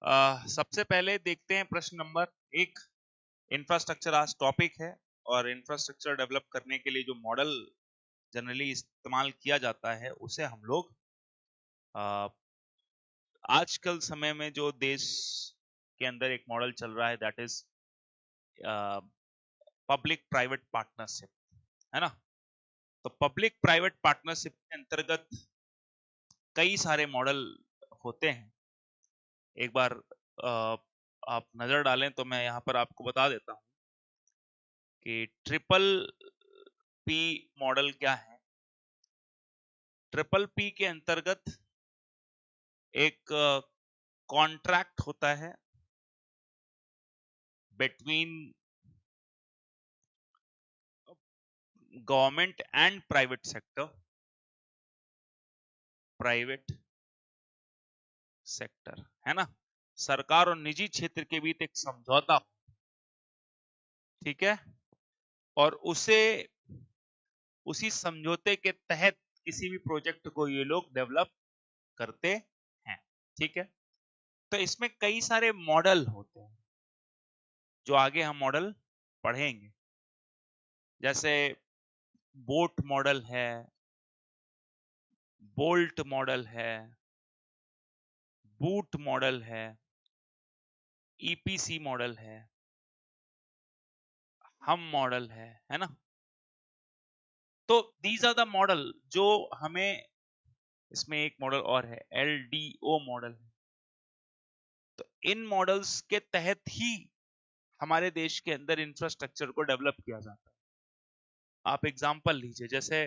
सबसे पहले देखते हैं प्रश्न नंबर 1। इंफ्रास्ट्रक्चर आज टॉपिक है और इंफ्रास्ट्रक्चर डेवलप करने के लिए जो मॉडल जनरली इस्तेमाल किया जाता है उसे हम लोग आजकल समय में जो देश के अंदर एक मॉडल चल रहा है that is public private partnership, है ना। तो पब्लिक प्राइवेट पार्टनरशिप के अंतर्गत कई सारे मॉडल होते हैं। एक बार आप नजर डालें तो मैं यहाँ पर आपको बता देता हूँ कि ट्रिपल पी मॉडल क्या है। ट्रिपल पी के अंतर्गत एक कॉन्ट्रैक्ट होता है between government and private sector. Private sector है ना, सरकार और निजी क्षेत्र के बीच एक समझौता, ठीक है। और उसी समझौते के तहत किसी भी प्रोजेक्ट को ये लोग डेवलप करते हैं, ठीक है। तो इसमें कई सारे मॉडल होते हैं जो आगे हम मॉडल पढ़ेंगे, जैसे बोट मॉडल है, बोल्ट मॉडल है, बूट मॉडल है, ईपीसी मॉडल है, हम मॉडल है ना। तो दीज आर द मॉडल जो हमें, इसमें एक मॉडल और है एलडीओ मॉडल। तो इन मॉडल्स के तहत ही हमारे देश के अंदर इंफ्रास्ट्रक्चर को डेवलप किया जाता है। आप एग्जांपल लीजिए, जैसे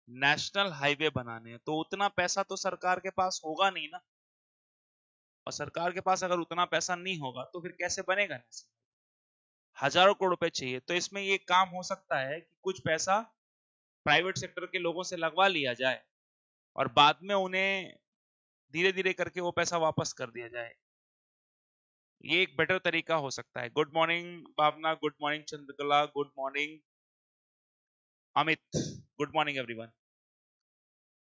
नेशनल हाईवे बनाने हैं तो उतना पैसा तो सरकार के पास होगा नहीं ना, और सरकार के पास अगर उतना पैसा नहीं होगा तो फिर कैसे बनेगा नेशनल? हजारों करोड़ रुपए चाहिए। तो इसमें ये काम हो सकता है कि कुछ पैसा प्राइवेट सेक्टर के लोगों से लगवा लिया जाए और बाद में उन्हें धीरे धीरे करके वो पैसा वापस कर दिया जाए। ये एक बेटर तरीका हो सकता है। Good morning Bhavana, good morning Chandrakala, good morning Amit, good morning everyone.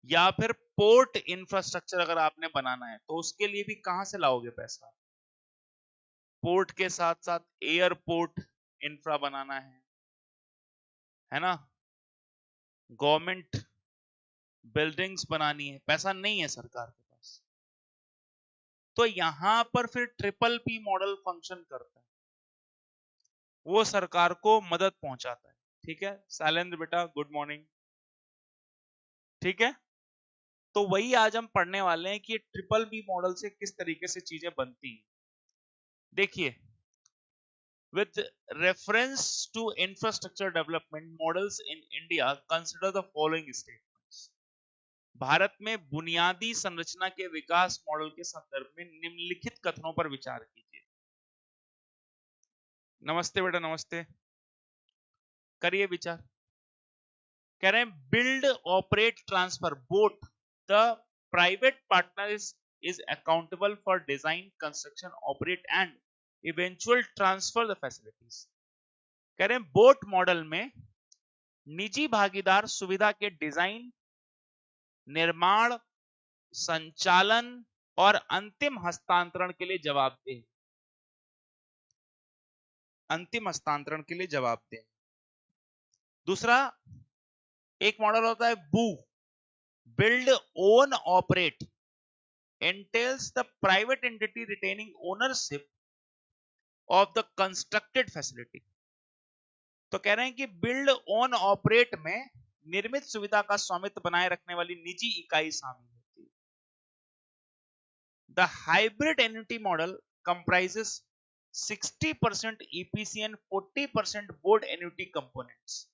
या फिर पोर्ट इंफ्रास्ट्रक्चर अगर आपने बनाना है तो उसके लिए भी कहां से लाओगे पैसा? पोर्ट के साथ साथ एयरपोर्ट इंफ्रा बनाना है ना, गवर्नमेंट बिल्डिंग्स बनानी है, पैसा नहीं है सरकार के पास। तो यहां पर फिर ट्रिपल पी मॉडल फंक्शन करता है, वो सरकार को मदद पहुंचाता है। ठीक है शैलेंद्र बेटा, गुड मॉर्निंग। ठीक है, तो वही आज हम पढ़ने वाले हैं कि ट्रिपल बी मॉडल से किस तरीके से चीजें बनती हैं। देखिए, with reference to infrastructure development models in India, consider the following statements. Bharat में बुनियादी संरचना के विकास मॉडल के संदर्भ में निम्नलिखित कथनों पर विचार कीजिए। नमस्ते बेटा, नमस्ते, करिए विचार। कह रहे हैं build operate transfer boat the private partner is accountable for design construction operate and eventual transfer the facilities. कह रहे हैं बोट मॉडल में निजी भागीदार सुविधा के डिजाइन, निर्माण, संचालन और अंतिम हस्तांतरण के लिए जवाबदेह। अंतिम हस्तांतरण के लिए जवाबदेह। दूसरा एक मॉडल होता है बू, build own operate, entails the private entity retaining ownership of the constructed facility। तो कह रहे हैं कि बिल्ड ओन ऑपरेट में निर्मित सुविधा का स्वामित्व बनाए रखने वाली निजी इकाई शामिल होती है। The hybrid annuity model comprises 60% EPC and 40% board annuity components.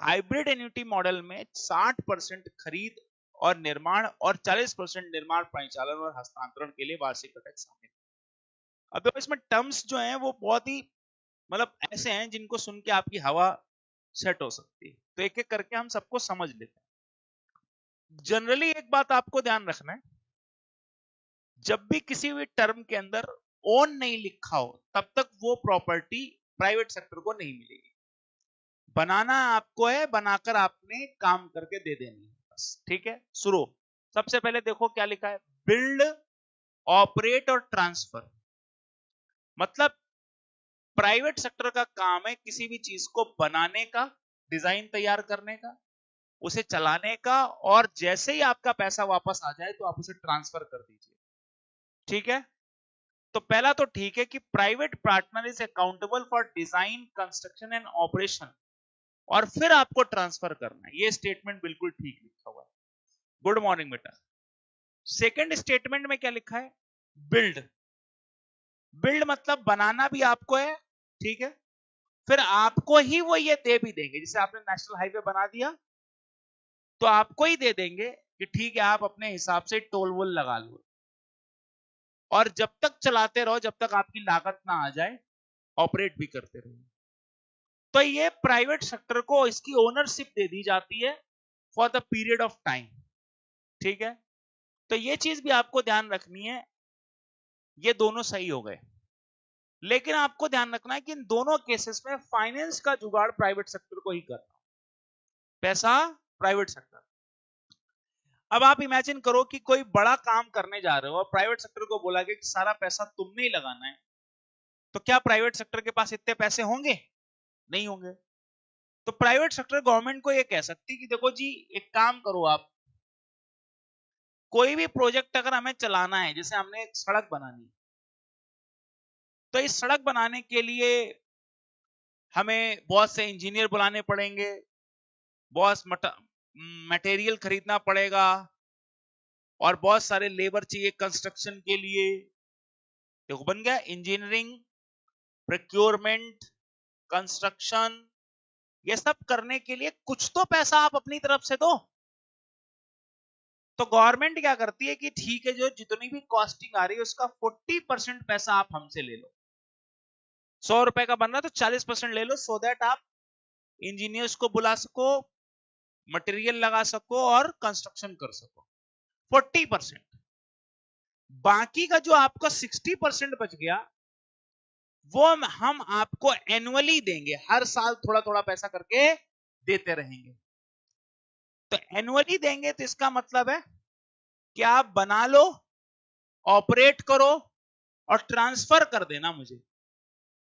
Hybrid annuity model में 60% खरीद और निर्माण और 40% निर्माण, परिचालन और हस्तांतरण के लिए वार्षिक घटक शामिल। अब इसमें टर्म्स जो हैं वो बहुत ही मतलब ऐसे हैं जिनको सुन के आपकी हवा सेट हो सकती है। तो एक एक करके हम सबको समझ लेते हैं। जनरली एक बात आपको ध्यान रखना है, जब भी किसी भी टर्म के अंदर ओन नहीं लिखा हो तब तक वो प्रॉपर्टी प्राइवेट सेक्टर को नहीं मिलेगी। बनाना आपको है, बनाकर आपने काम करके दे देनी है बस। ठीक है, शुरू। सबसे पहले देखो क्या लिखा है, बिल्ड ऑपरेट और ट्रांसफर। मतलब प्राइवेट सेक्टर का काम है किसी भी चीज को बनाने का, डिजाइन तैयार करने का, उसे चलाने का, और जैसे ही आपका पैसा वापस आ जाए तो आप उसे ट्रांसफर कर दीजिए। ठीक है, तो पहला तो ठीक है कि private partner is accountable for design, construction and operation, और फिर आपको ट्रांसफर करना है। ये स्टेटमेंट बिल्कुल ठीक लिखा हुआ है। गुड मॉर्निंग बेटा। सेकंड स्टेटमेंट में क्या लिखा है? बिल्ड। बिल्ड मतलब बनाना भी आपको है, ठीक है, फिर आपको ही वो ये दे भी देंगे। जैसे आपने नेशनल हाईवे बना दिया तो आपको ही दे देंगे कि ठीक है आप अपने हिसाब से टोल वोल लगा लो, और जब तक चलाते रहो जब तक आपकी लागत ना आ जाए, ऑपरेट भी करते रहो। तो ये प्राइवेट सेक्टर को इसकी ओनरशिप दे दी जाती है for the period of time. ठीक है, तो ये चीज भी आपको ध्यान रखनी है। ये दोनों सही हो गए, लेकिन आपको ध्यान रखना है कि इन दोनों केसेस में फाइनेंस का जुगाड़ प्राइवेट सेक्टर को ही करना, पैसा प्राइवेट सेक्टर। अब आप इमेजिन करो कि कोई बड़ा काम करने जा रहे हो और प्राइवेट सेक्टर को बोला गया कि सारा पैसा तुमने ही लगाना है, तो क्या प्राइवेट सेक्टर के पास इतने पैसे होंगे? नहीं होंगे। तो प्राइवेट सेक्टर गवर्नमेंट को ये कह सकती है कि देखो जी एक काम करो, आप कोई भी प्रोजेक्ट अगर हमें चलाना है, जैसे हमने एक सड़क बनानी है, तो इस सड़क बनाने के लिए हमें बहुत से इंजीनियर बुलाने पड़ेंगे, बहुत मटेरियल खरीदना पड़ेगा, और बहुत सारे लेबर चाहिए कंस्ट्रक्शन के लिए। देखो बन गया इंजीनियरिंग, प्रोक्योरमेंट, कंस्ट्रक्शन। ये सब करने के लिए कुछ तो पैसा आप अपनी तरफ से दो। तो गवर्नमेंट क्या करती है कि ठीक है, जो जितनी भी कॉस्टिंग आ रही है उसका 40% पैसा आप हमसे ले लो। 100 रुपए का बन रहा है तो 40% ले लो, सो दैट आप इंजीनियर्स को बुला सको, मटेरियल लगा सको और कंस्ट्रक्शन कर सको। 40%। बाकी का जो आपका 60% बच गया वो हम आपको एनुअली देंगे, हर साल थोड़ा थोड़ा पैसा करके देते रहेंगे। तो एनुअली देंगे तो इसका मतलब है कि आप बना लो, ऑपरेट करो और ट्रांसफर कर देना मुझे।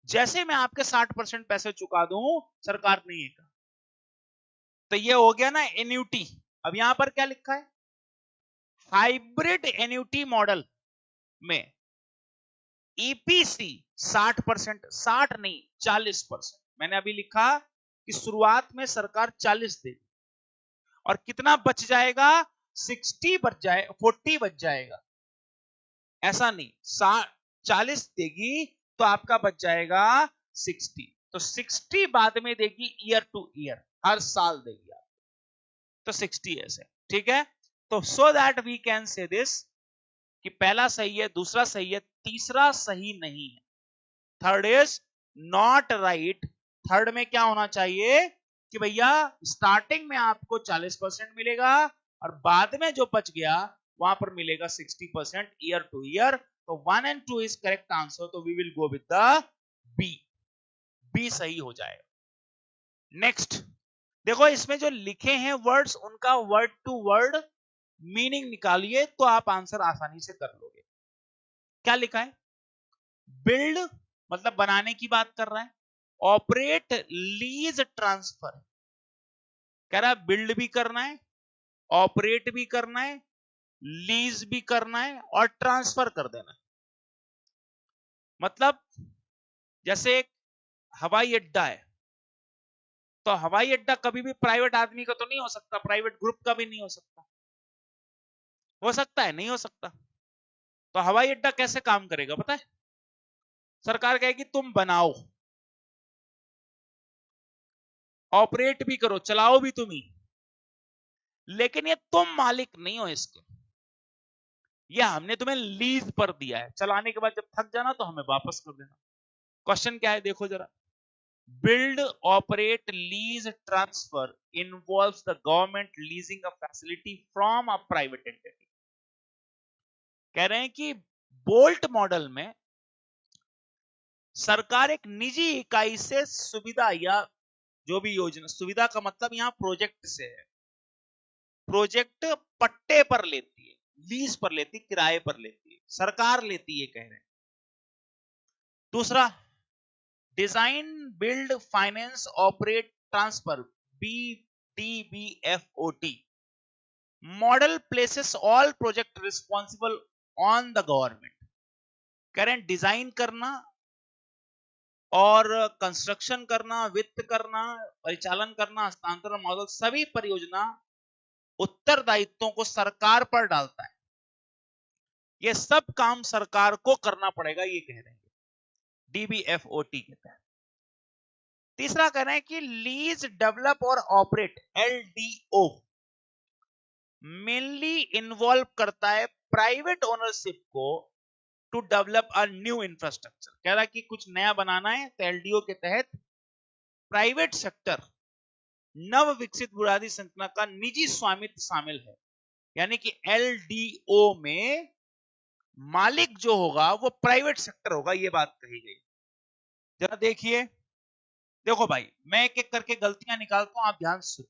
जैसे मैं आपके 60% पैसे चुका दूं, सरकार ने ये कहा। तो ये हो गया ना एन्यूटी। अब यहां पर क्या लिखा है? हाइब्रिड एन्यूटी मॉडल में ईपीसी 60%, 60 नहीं 40%। मैंने अभी लिखा कि शुरुआत में सरकार 40 देगी और कितना बच जाएगा? 60 बच जाए, 40 बच जाएगा। ऐसा नहीं, 40 देगी तो आपका बच जाएगा 60। तो 60 बाद में देगी, ईयर टू ईयर, हर साल देगी आप। तो 60 ऐसे, ठीक है। तो so that we can say this कि पहला सही है, दूसरा सही है, तीसरा सही नहीं है। Third is not right. Third में क्या होना चाहिए कि भैया स्टार्टिंग में आपको 40% मिलेगा और बाद में जो बच गया वहां पर मिलेगा 60% ईयर टू ईयर। तो 1 and 2 इज करेक्ट आंसर। तो we will go with the B. B सही हो जाएगा। नेक्स्ट देखो, इसमें जो लिखे हैं वर्ड्स उनका वर्ड टू वर्ड मीनिंग निकालिए तो आप आंसर आसानी से कर लोगे। क्या लिखा है? बिल्ड मतलब बनाने की बात कर रहा है। Operate, lease, transfer. कह रहा है बिल्ड भी करना है, ऑपरेट भी करना है, लीज भी करना है और ट्रांसफर कर देना है। मतलब जैसे एक हवाई अड्डा है, तो हवाई अड्डा कभी भी प्राइवेट आदमी का तो नहीं हो सकता, प्राइवेट ग्रुप का भी नहीं हो सकता। हो सकता है? नहीं हो सकता। तो हवाई अड्डा कैसे काम करेगा पता है? सरकार कहेगी तुम बनाओ, ऑपरेट भी करो, चलाओ भी तुम ही, लेकिन ये तुम मालिक नहीं हो इसके, ये हमने तुम्हें लीज पर दिया है, चलाने के बाद जब थक जाना तो हमें वापस कर देना। क्वेश्चन क्या है देखो जरा। Build, operate, lease, transfer involves the government leasing a facility from a private entity. कह रहे हैं कि बोल्ट मॉडल में सरकार एक निजी इकाई से सुविधा या जो भी योजना, सुविधा का मतलब यहां प्रोजेक्ट से है, प्रोजेक्ट पट्टे पर लेती है। लीज पर लेती, किराए पर लेती है, सरकार लेती है, कह रहे हैं। दूसरा, design build finance operate transfer, BDBFOT model places all project responsible on the government. कह रहे हैं डिजाइन करना और कंस्ट्रक्शन करना, वित्त करना, परिचालन करना, हस्तांतरण, मॉडल, सभी परियोजना उत्तरदायित्वों को सरकार पर डालता है। ये सब काम सरकार को करना पड़ेगा, ये कह रहे हैं DBFOT के तहत। तीसरा कह रहे हैं कि लीज डेवलप और ऑपरेट, LDO मेनली इन्वॉल्व करता है प्राइवेट ओनरशिप को to develop a new infrastructure. कह रहा है कि कुछ नया बनाना है तो LDO के तहत प्राइवेट सेक्टर, नव विकसित बुनियादी संरचना का निजी स्वामित्व शामिल है। यानी कि LDO में मालिक जो होगा वो प्राइवेट सेक्टर होगा, ये बात कही गई। जरा देखिए, देखो भाई, मैं एक एक करके गलतियां निकालता हूं, आप ध्यान से सुनो।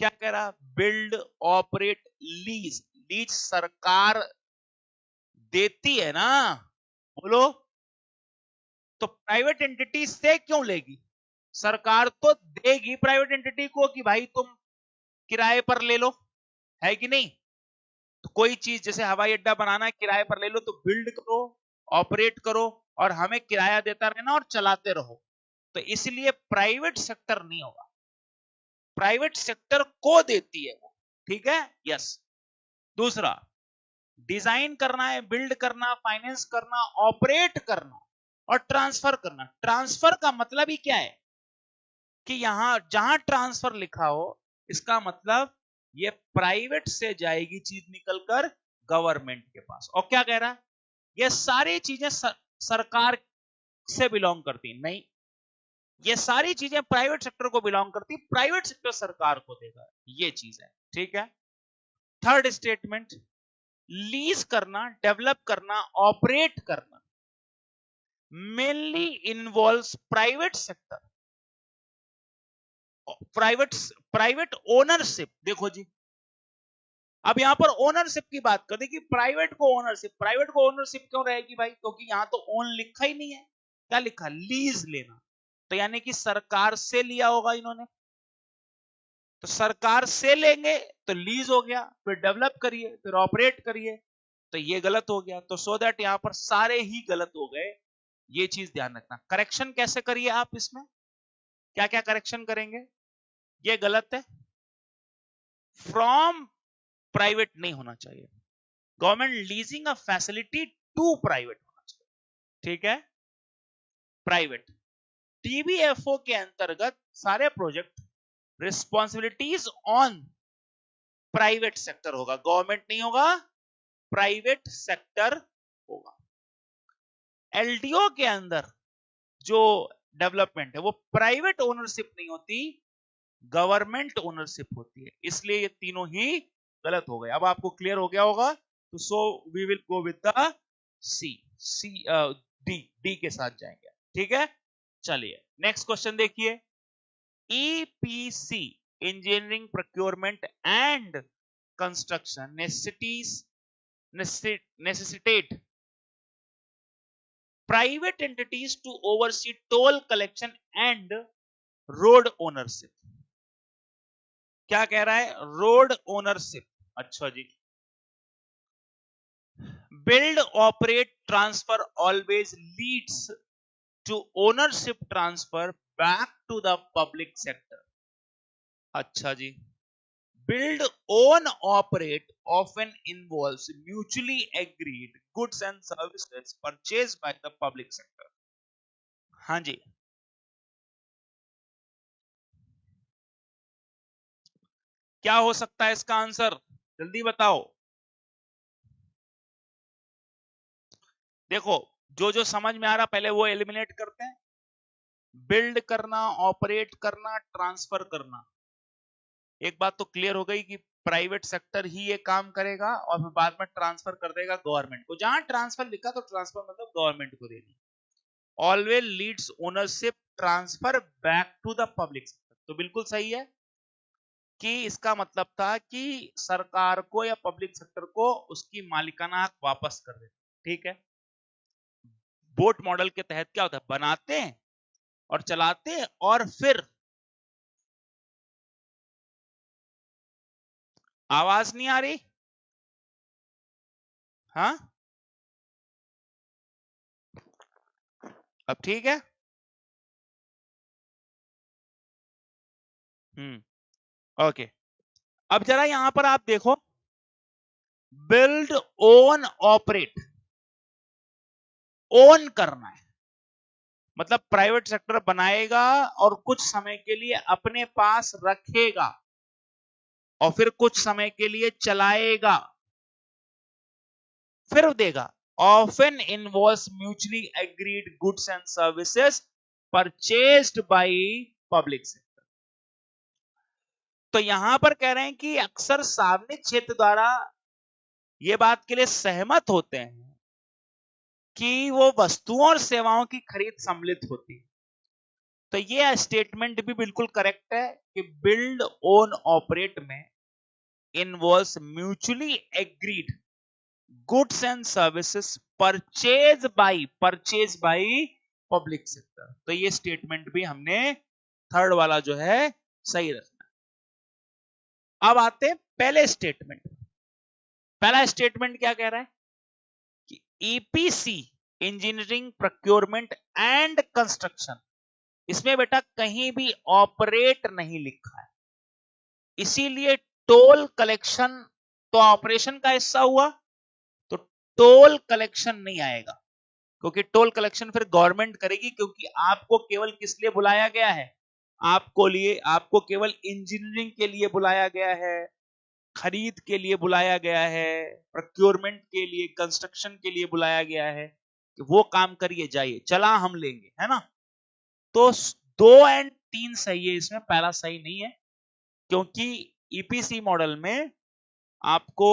क्या कह रहा, बिल्ड ऑपरेट लीज, लीज सरकार देती है ना, बोलो, तो प्राइवेट एंटिटी से क्यों लेगी? सरकार तो देगी प्राइवेट एंटिटी को कि भाई तुम किराए पर ले लो, है कि नहीं? तो कोई चीज जैसे हवाई अड्डा बनाना है, किराए पर ले लो, तो बिल्ड करो, ऑपरेट करो और हमें किराया देता रहना और चलाते रहो। तो इसलिए प्राइवेट सेक्टर नहीं होगा, प्राइवेट सेक्टर को देती है वो, ठीक है, यस। दूसरा, डिजाइन करना है, बिल्ड करना, फाइनेंस करना, ऑपरेट करना और ट्रांसफर करना। ट्रांसफर का मतलब ही क्या है कि यहां जहां ट्रांसफर लिखा हो, इसका मतलब ये प्राइवेट से जाएगी चीज निकलकर गवर्नमेंट के पास। और क्या कह रहा है, ये सारी चीजें सरकार से बिलोंग करती नहीं, ये सारी चीजें प्राइवेट सेक्टर को बिलोंग करती, प्राइवेट सेक्टर सरकार को देगा, ये चीज है, ठीक है। थर्ड स्टेटमेंट, लीज करना, डेवलप करना, ऑपरेट करना mainly involves private sector, private ownership. देखो जी, अब यहां पर ओनरशिप की बात कर दी कि प्राइवेट को ओनरशिप क्यों रहेगी भाई? क्योंकि यहां तो ओन लिखा ही नहीं है, क्या लिखा, लीज लेना। तो यानी कि सरकार से लिया होगा इन्होंने, तो सरकार से लेंगे तो लीज हो गया, फिर डेवलप करिए, फिर ऑपरेट करिए, तो ये गलत हो गया। तो सो दैट यहां पर सारे ही गलत हो गए, ये चीज ध्यान रखना। करेक्शन कैसे करिए आप इसमें, क्या क्या करेक्शन करेंगे? ये गलत है, फ्रॉम प्राइवेट नहीं होना चाहिए, government leasing a facility to private होना चाहिए, ठीक है, प्राइवेट। DBFO के अंतर्गत सारे project responsibilities on private sector होगा, गवर्नमेंट नहीं होगा, प्राइवेट सेक्टर होगा। LDO के अंदर जो डेवलपमेंट है वो प्राइवेट ओनरशिप नहीं होती, गवर्नमेंट ओनरशिप होती है, इसलिए ये तीनों ही गलत हो गए। अब आपको क्लियर हो गया होगा, तो so we will go with the C D के साथ जाएंगे, ठीक है। चलिए नेक्स्ट क्वेश्चन देखिए, EPC engineering procurement and construction necessitate private entities to oversee toll collection and road ownership। क्या कह रहा है, रोड ओनरशिप, अच्छा जी। Build operate transfer always leads to ownership transfer back to the public sector, अच्छा जी। Build, own, operate often involves mutually agreed goods and services purchased by the public sector। हाँ जी, क्या हो सकता है इसका आंसर, जल्दी बताओ। देखो, जो जो समझ में आ रहा पहले वो एलिमिनेट करते हैं। बिल्ड करना, ऑपरेट करना, ट्रांसफर करना, एक बात तो क्लियर हो गई कि प्राइवेट सेक्टर ही ये काम करेगा और फिर बाद में ट्रांसफर कर देगा गवर्नमेंट को। जहां ट्रांसफर लिखा तो ट्रांसफर मतलब गवर्नमेंट को देनी। Always leads ownership transfer back to the public sector, तो बिल्कुल सही है। कि इसका मतलब था कि सरकार को या पब्लिक सेक्टर को उसकी मालिकाना हक वापस कर दे। ठीक है, बोट मॉडल के तहत क्या होता है, बनाते हैं और चलाते हैं और फिर आवाज नहीं आ रही, हाँ अब ठीक है। ओके, अब जरा यहां पर आप देखो, बिल्ड ओन ऑपरेट, ओन करना है मतलब प्राइवेट सेक्टर बनाएगा और कुछ समय के लिए अपने पास रखेगा और फिर कुछ समय के लिए चलाएगा, फिर देगा। Often involves mutually agreed goods and services purchased by public sector. तो यहां पर कह रहे हैं कि अक्सर सार्वजनिक क्षेत्र द्वारा यह बात के लिए सहमत होते हैं कि वो वस्तुओं और सेवाओं की खरीद सम्मिलित होती है। तो ये स्टेटमेंट भी बिल्कुल करेक्ट है कि बिल्ड ओन ऑपरेट में involves mutually agreed goods and services purchase by public sector. तो ये स्टेटमेंट भी हमने थर्ड वाला जो है सही रखना। अब आते हैं पहले स्टेटमेंट। पहला स्टेटमेंट क्या कह रहा है कि EPC, engineering procurement and construction, इसमें बेटा कहीं भी ऑपरेट नहीं लिखा है, इसीलिए टोल कलेक्शन तो ऑपरेशन का हिस्सा हुआ, तो टोल कलेक्शन नहीं आएगा क्योंकि टोल कलेक्शन फिर गवर्नमेंट करेगी, क्योंकि आपको केवल किस लिए बुलाया गया है, आपको केवल इंजीनियरिंग के लिए बुलाया गया है, खरीद के लिए बुलाया गया है, प्रोक्योरमेंट के लिए, कंस्ट्रक्शन के लिए बुलाया गया है कि वो काम करिए जाइए, चला हम लेंगे, है ना। तो 2 और 3 सही है, इसमें पहला सही नहीं है क्योंकि ईपीसी मॉडल में आपको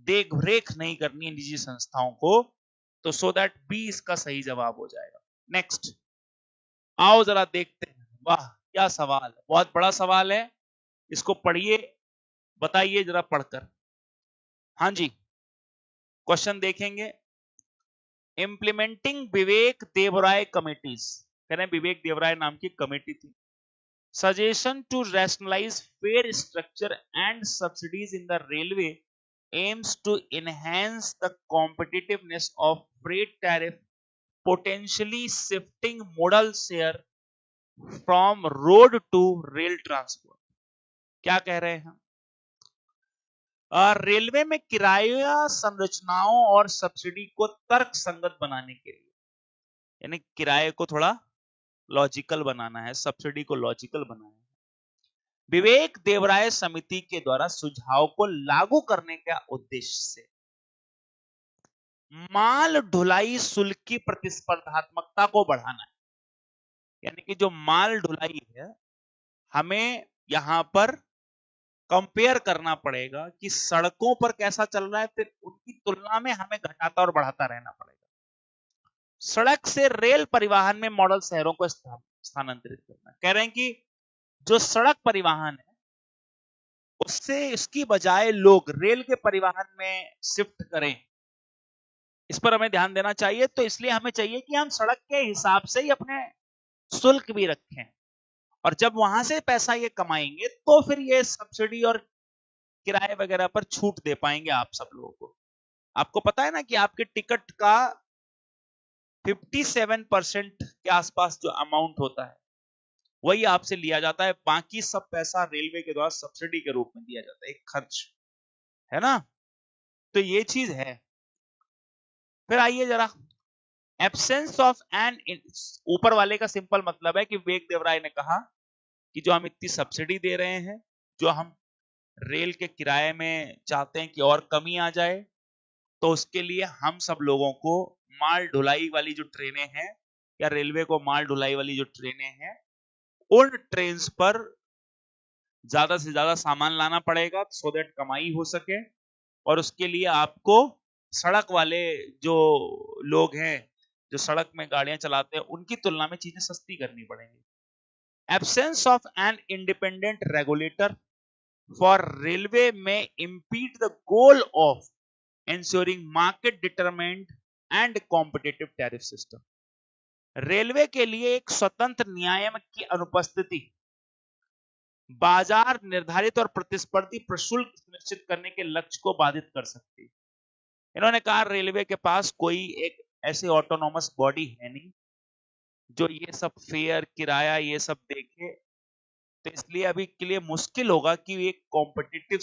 देख रेख नहीं करनी है निजी संस्थाओं को, तो सो दैट बी इसका सही जवाब हो जाएगा। नेक्स्ट आओ जरा देखते हैं, वाह क्या सवाल है, बहुत बड़ा सवाल है, इसको पढ़िए, बताइए जरा पढ़कर। हाँ जी, क्वेश्चन देखेंगे। इंप्लीमेंटिंग विवेक देवराय कमिटीज, कह रहे हैं विवेक देवराय नाम की कमेटी थी। Suggestion to rationalize fare structure and subsidies in the railway aims to enhance the competitiveness of freight tariff, potentially shifting modal share from road to rail transport। क्या कह रहे हैं, रेलवे में किराया संरचनाओं और सब्सिडी को तर्क संगत बनाने के लिए, यानी किराए को थोड़ा लॉजिकल बनाना है, सब्सिडी को लॉजिकल बनाना है, विवेक देवराय समिति के द्वारा सुझाव को लागू करने का उद्देश्य से माल ढुलाई शुल्क की प्रतिस्पर्धात्मकता को बढ़ाना है। यानी कि जो माल ढुलाई है, हमें यहां पर कंपेयर करना पड़ेगा कि सड़कों पर कैसा चल रहा है, फिर उनकी तुलना में हमें घटाता और बढ़ाता रहना पड़ेगा। सड़क से रेल परिवहन में मॉडल शहरों को स्थानांतरित करना। कह रहे हैं कि जो सड़क परिवहन है उससे इसकी बजाय लोग रेल के परिवहन में शिफ्ट करें, इस पर हमें ध्यान देना चाहिए। तो इसलिए हमें चाहिए कि हम सड़क के हिसाब से ही अपने शुल्क भी रखें, और जब वहां से पैसा ये कमाएंगे तो फिर ये सब्सिडी और किराए वगैरह पर छूट दे पाएंगे आप सब लोगों को। आपको पता है ना कि आपके टिकट का 57% के आसपास जो अमाउंट होता है वही आपसे लिया जाता है, बाकी सब पैसा रेलवे के द्वारा सब्सिडी के रूप में दिया जाता है, एक खर्च है ना। तो ये चीज है। फिर आइए जरा, एब्सेंस ऑफ एन, ऊपर वाले का सिंपल मतलब है कि विवेक देवराय ने कहा कि जो हम इतनी सब्सिडी दे रहे हैं, जो हम रेल के किराए में चाहते हैं कि और कमी आ जाए, तो उसके लिए हम सब लोगों को माल ढुलाई वाली जो ट्रेनें हैं, या रेलवे को माल ढुलाई वाली जो ट्रेनें हैं, उन ट्रेन पर ज्यादा से ज्यादा सामान लाना पड़ेगा सो दैट कमाई हो सके, और उसके लिए आपको सड़क वाले जो लोग हैं, जो सड़क में गाड़ियां चलाते हैं, उनकी तुलना में चीजें सस्ती करनी पड़ेंगी। Absence of an independent regulator for railway may impede the goal of ensuring market determined and competitive tariff system. Railway के लिए एक स्वतंत्र नियामक की अनुपस्थिति बाजार निर्धारित और प्रतिस्पर्धी प्रशुल्क सुनिश्चित करने के लक्ष्य को बाधित कर सकती है। इन्होंने कहा रेलवे के पास कोई एक ऐसी ऑटोनॉमस बॉडी है नहीं जो ये सब फेयर किराया ये सब देखे, तो इसलिए अभी के लिए मुश्किल होगा कि एक कॉम्पिटिटिव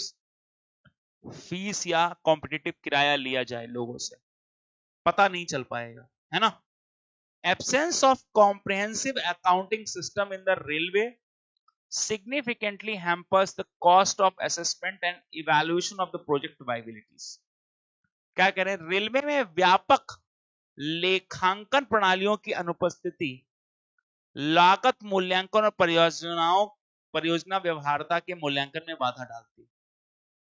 फीस या कॉम्पिटिटिव किराया लिया जाए, लोगों से पता नहीं चल पाएगा, है ना। Absence of comprehensive accounting system in the railway significantly hampers the cost of assessment and evaluation of the project viabilities. क्या कह रहे हैं, रेलवे में व्यापक लेखांकन प्रणालियों की अनुपस्थिति लागत मूल्यांकन और परियोजना व्यवहार्यता के मूल्यांकन में बाधा डालती है।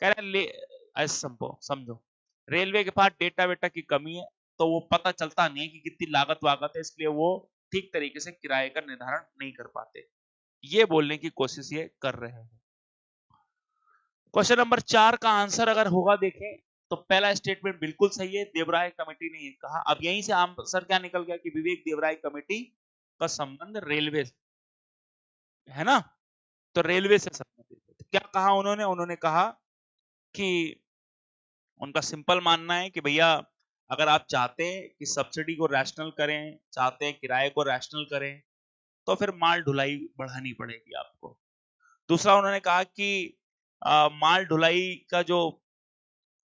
कह रहे हैं समझो रेलवे के पास डेटा वेटा की कमी है, तो वो पता चलता नहीं है कि कितनी लागत वागत है, इसलिए वो ठीक तरीके से किराए का निर्धारण नहीं कर पाते। ये बोलने की कोशिश ये कर रहे हैं। क्वेश्चन नंबर 4 का आंसर अगर होगा देखें तो पहला स्टेटमेंट बिल्कुल सही है, देवराय कमेटी ने ये कहा। अब यहीं से आंसर क्या निकल गया कि विवेक देवराय कमेटी का संबंध रेलवे है ना, तो रेलवे से संबंधित। क्या कहा उन्होंने कहा कि उनका सिंपल मानना है कि भैया अगर आप चाहते हैं कि सब्सिडी को रैशनल करें, चाहते हैं किराए को रैशनल करें, तो फिर माल ढुलाई बढ़ानी पड़ेगी आपको। दूसरा उन्होंने कहा कि माल ढुलाई का जो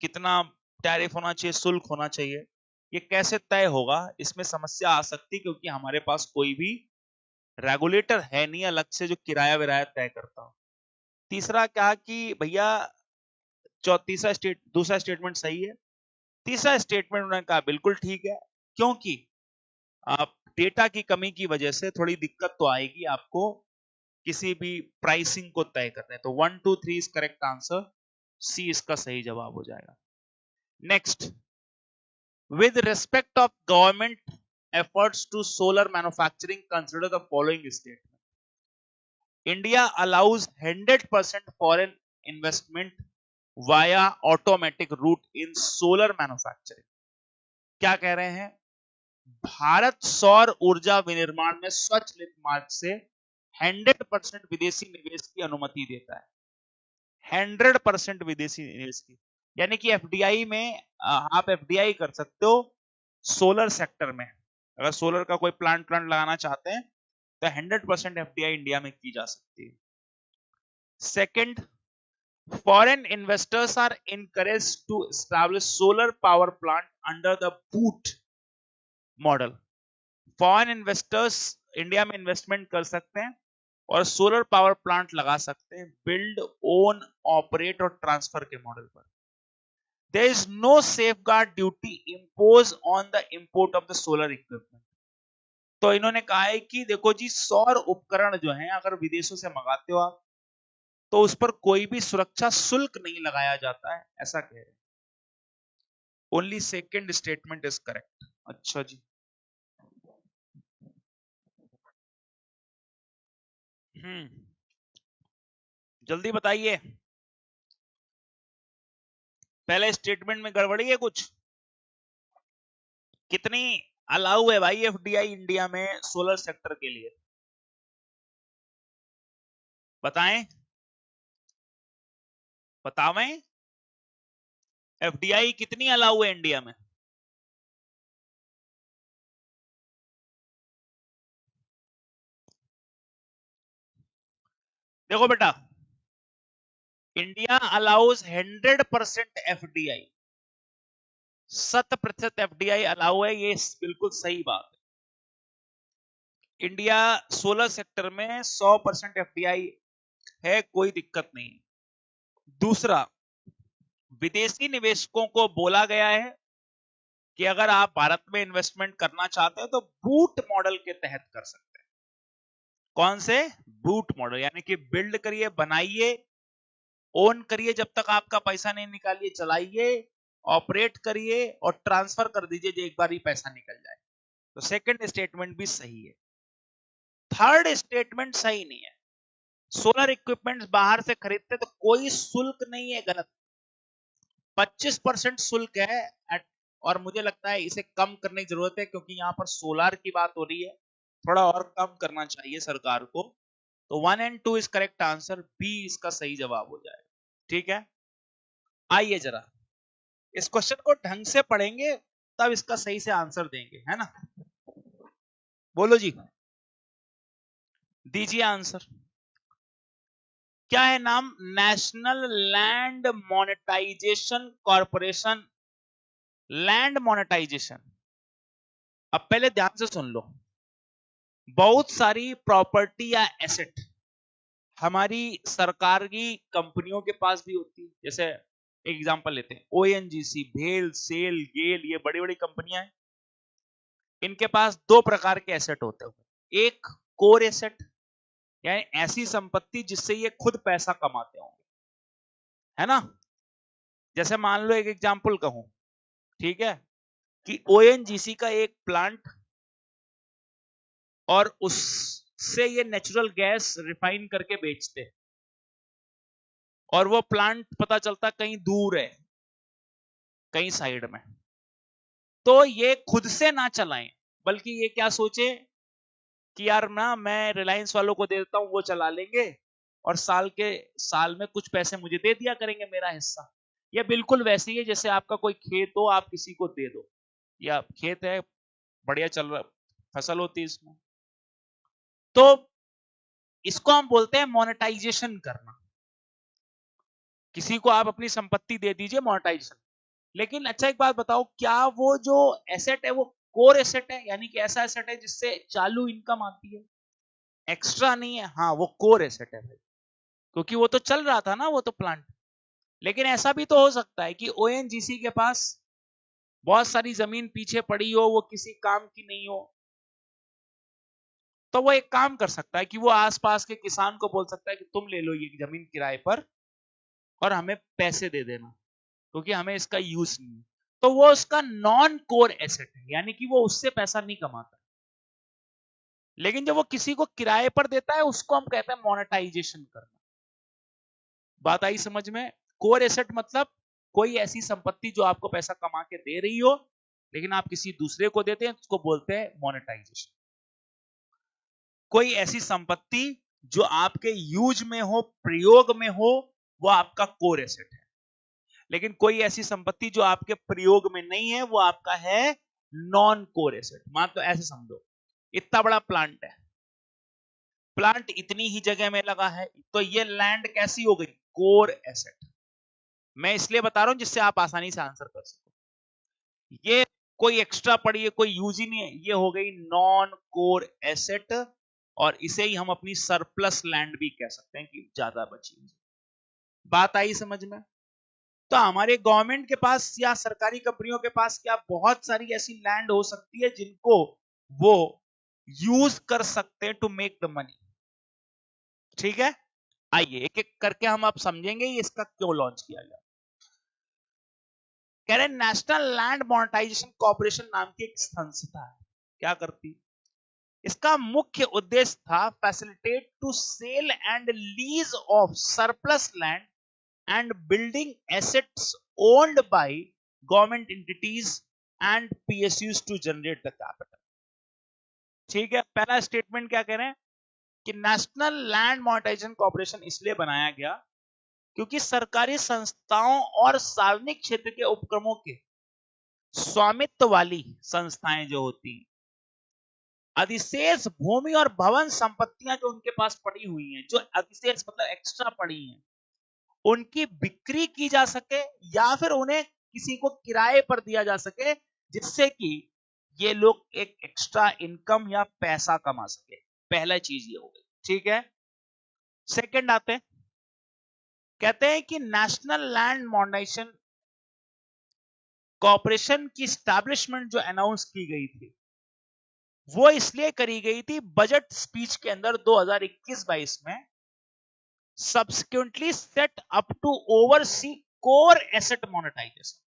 कितना टैरिफ होना चाहिए, शुल्क होना चाहिए, ये कैसे तय होगा, इसमें समस्या आ सकती क्योंकि हमारे पास कोई भी रेगुलेटर है नहीं अलग से जो किराया विराया तय करता हो। तीसरा कहा कि भैया दूसरा स्टेटमेंट सही है। तीसरा स्टेटमेंट उन्होंने कहा बिल्कुल ठीक है, क्योंकि आप डेटा की कमी की वजह से थोड़ी दिक्कत तो आएगी आपको किसी भी प्राइसिंग को तय करने। तो 1 2 3 इज करेक्ट आंसर, सी इसका सही जवाब हो जाएगा। Next, with respect of government efforts to solar manufacturing consider the following statement. India allows 100% foreign investment via automatic route in solar manufacturing. क्या कह रहे हैं, भारत सौर ऊर्जा विनिर्माण में स्वचालित मार्ग से 100% विदेशी निवेश की अनुमति देता है। 100% विदेशी निवेश की, यानी कि एफडीआई में आप एफडीआई कर सकते हो सोलर सेक्टर में। अगर सोलर का कोई प्लांट लगाना चाहते हैं तो 100% एफडीआई इंडिया में की जा सकती है। Second, foreign investors are encouraged to establish solar power plant under the BOOT model. Foreign investors India में इन्वेस्टमेंट कर सकते हैं और सोलर पावर प्लांट लगा सकते हैं बिल्ड ओन ऑपरेट और ट्रांसफर के मॉडल पर। There is no safeguard duty impose on the import of the solar equipment. तो इन्होंने कहा है कि देखो जी, सौर उपकरण जो हैं अगर विदेशों से मंगाते हो आप, तो उस पर कोई भी सुरक्षा शुल्क नहीं लगाया जाता है, ऐसा कह रहे हैं। Only second statement is correct. अच्छा जी, जल्दी बताइए, पहले स्टेटमेंट में गड़बड़ी है कुछ? कितनी अलाउ है भाई एफडीआई इंडिया में सोलर सेक्टर के लिए, बताएं बतावें, एफडीआई कितनी अलाउ है इंडिया में? देखो बेटा, India allows 100% FDI, 100% FDI allow है, ये बिल्कुल सही बात है। इंडिया सोलर सेक्टर में 100% एफडीआई है, कोई दिक्कत नहीं। दूसरा, विदेशी निवेशकों को बोला गया है कि अगर आप भारत में इन्वेस्टमेंट करना चाहते हो तो बूट मॉडल के तहत कर सकते हैं। कौन से? बूट मॉडल, यानी कि बिल्ड करिए, बनाइए, ओन करिए, जब तक आपका पैसा नहीं निकालिए चलाइए, ऑपरेट करिए और ट्रांसफर कर दीजिए जो एक बार ही पैसा निकल जाए। तो सेकंड स्टेटमेंट भी सही है। थर्ड स्टेटमेंट सही नहीं है। सोलर इक्विपमेंट्स बाहर से खरीदते तो कोई शुल्क नहीं है, गलत। 25% शुल्क है और मुझे लगता है इसे कम करने की जरूरत है, क्योंकि यहाँ पर सोलार की बात हो रही है, थोड़ा और कम करना चाहिए सरकार को। तो 1 and 2 is correct answer, B इसका सही जवाब हो जाएगा। ठीक है, आइए जरा इस क्वेश्चन को ढंग से पढ़ेंगे तब इसका सही से आंसर देंगे, है ना। बोलो जी, दीजिए आंसर। क्या है नाम? National Land Monetisation Corporation. Land monetisation, अब पहले ध्यान से सुन लो। बहुत सारी प्रॉपर्टी या एसेट हमारी सरकार की कंपनियों के पास भी होती है। जैसे एग्जांपल लेते हैं, ओएनजीसी, भेल, सेल, गेल, ये बड़ी बड़ी कंपनियां हैं। इनके पास दो प्रकार के एसेट होते हैं। एक कोर एसेट, यानी ऐसी संपत्ति जिससे ये खुद पैसा कमाते होंगे, है ना। जैसे मान लो एक एग्जांपल कहूं, ठीक है, कि ओएनजीसी का एक प्लांट, और उससे ये नेचुरल गैस रिफाइन करके बेचते हैं, और वो प्लांट पता चलता कहीं दूर है, कहीं साइड में। तो ये खुद से ना चलाएं, बल्कि ये क्या सोचे कि यार ना मैं रिलायंस वालों को दे देता हूं, वो चला लेंगे और साल में कुछ पैसे मुझे दे दिया करेंगे, मेरा हिस्सा। ये बिल्कुल वैसे ही है जैसे आपका कोई खेत हो, आप किसी को दे दो, या खेत है बढ़िया चल रहा, फसल होती है इसमें, तो इसको हम बोलते हैं मोनेटाइजेशन करना। किसी को आप अपनी संपत्ति दे दीजिए, मोनेटाइजेशन। लेकिन अच्छा एक बात बताओ, क्या वो जो एसेट है वो कोर एसेट है, यानी कि ऐसा एसेट है जिससे चालू इनकम आती है, एक्स्ट्रा नहीं है? हाँ, वो कोर एसेट है भाई, क्योंकि वो तो चल रहा था ना, वो तो प्लांट। लेकिन ऐसा भी तो हो सकता है कि ओएनजीसी के पास बहुत सारी जमीन पीछे पड़ी हो, वो किसी काम की नहीं हो, तो वो एक काम कर सकता है कि वो आसपास के किसान को बोल सकता है कि तुम ले लो ये जमीन किराए पर और हमें पैसे दे देना, क्योंकि हमें इसका यूज नहीं है। तो वो उसका नॉन कोर एसेट है, यानी कि वो उससे पैसा नहीं कमाता। लेकिन जब वो किसी को किराए पर देता है, उसको हम कहते हैं मोनेटाइजेशन करना। बात आई समझ में? कोर एसेट मतलब कोई ऐसी संपत्ति जो आपको पैसा कमा के दे रही हो, लेकिन आप किसी दूसरे को देते हैं, उसको बोलते हैं मोनेटाइजेशन। कोई ऐसी संपत्ति जो आपके यूज में हो, प्रयोग में हो, वो आपका कोर एसेट है। लेकिन कोई ऐसी संपत्ति जो आपके प्रयोग में नहीं है, वो आपका है नॉन कोर एसेट। मान तो ऐसे समझो, इतना बड़ा प्लांट है, प्लांट इतनी ही जगह में लगा है, तो ये लैंड कैसी हो गई? Core asset. मैं इसलिए बता रहा हूं जिससे आप आसानी से आंसर कर सको। ये कोई एक्स्ट्रा पड़ी है, कोई यूज ही नहीं है, ये हो गई नॉन कोर एसेट, और इसे ही हम अपनी सरप्लस लैंड भी कह सकते हैं कि ज्यादा बची। बात आई समझ में? तो हमारे गवर्नमेंट के पास या सरकारी कंपनियों के पास क्या बहुत सारी ऐसी लैंड हो सकती है जिनको वो यूज कर सकते हैं टू मेक द मनी। ठीक है, आइए एक एक करके हम आप समझेंगे इसका क्यों लॉन्च किया गया। कह रहे नेशनल लैंड मोनेटाइजेशन कॉर्पोरेशन नाम की एक संस्था है, क्या करती? इसका मुख्य उद्देश्य था facilitate to sale and lease of surplus land and building assets owned by government entities and PSUs to generate the capital। ठीक है, पहला स्टेटमेंट क्या कह रहे हैं कि नेशनल लैंड मोनेटाइजेशन कॉर्पोरेशन इसलिए बनाया गया क्योंकि सरकारी संस्थाओं और सार्वजनिक क्षेत्र के उपक्रमों के स्वामित्व वाली संस्थाएं जो होती हैं, अधिशेष भूमि और भवन संपत्तियां जो उनके पास पड़ी हुई हैं, जो अधिशेष मतलब एक्स्ट्रा पड़ी हैं, उनकी बिक्री की जा सके या फिर उन्हें किसी को किराए पर दिया जा सके, जिससे कि ये लोग एक एक्स्ट्रा इनकम या पैसा कमा सके। पहला चीज ये हो गई। ठीक है, सेकंड आते हैं, कहते हैं कि नेशनल लैंड मोनेटाइजेशन कॉर्पोरेशन की स्टैब्लिशमेंट जो अनाउंस की गई थी, वो इसलिए करी गई थी बजट स्पीच के अंदर 2021-22 में, subsequently set up to oversee core asset monetization।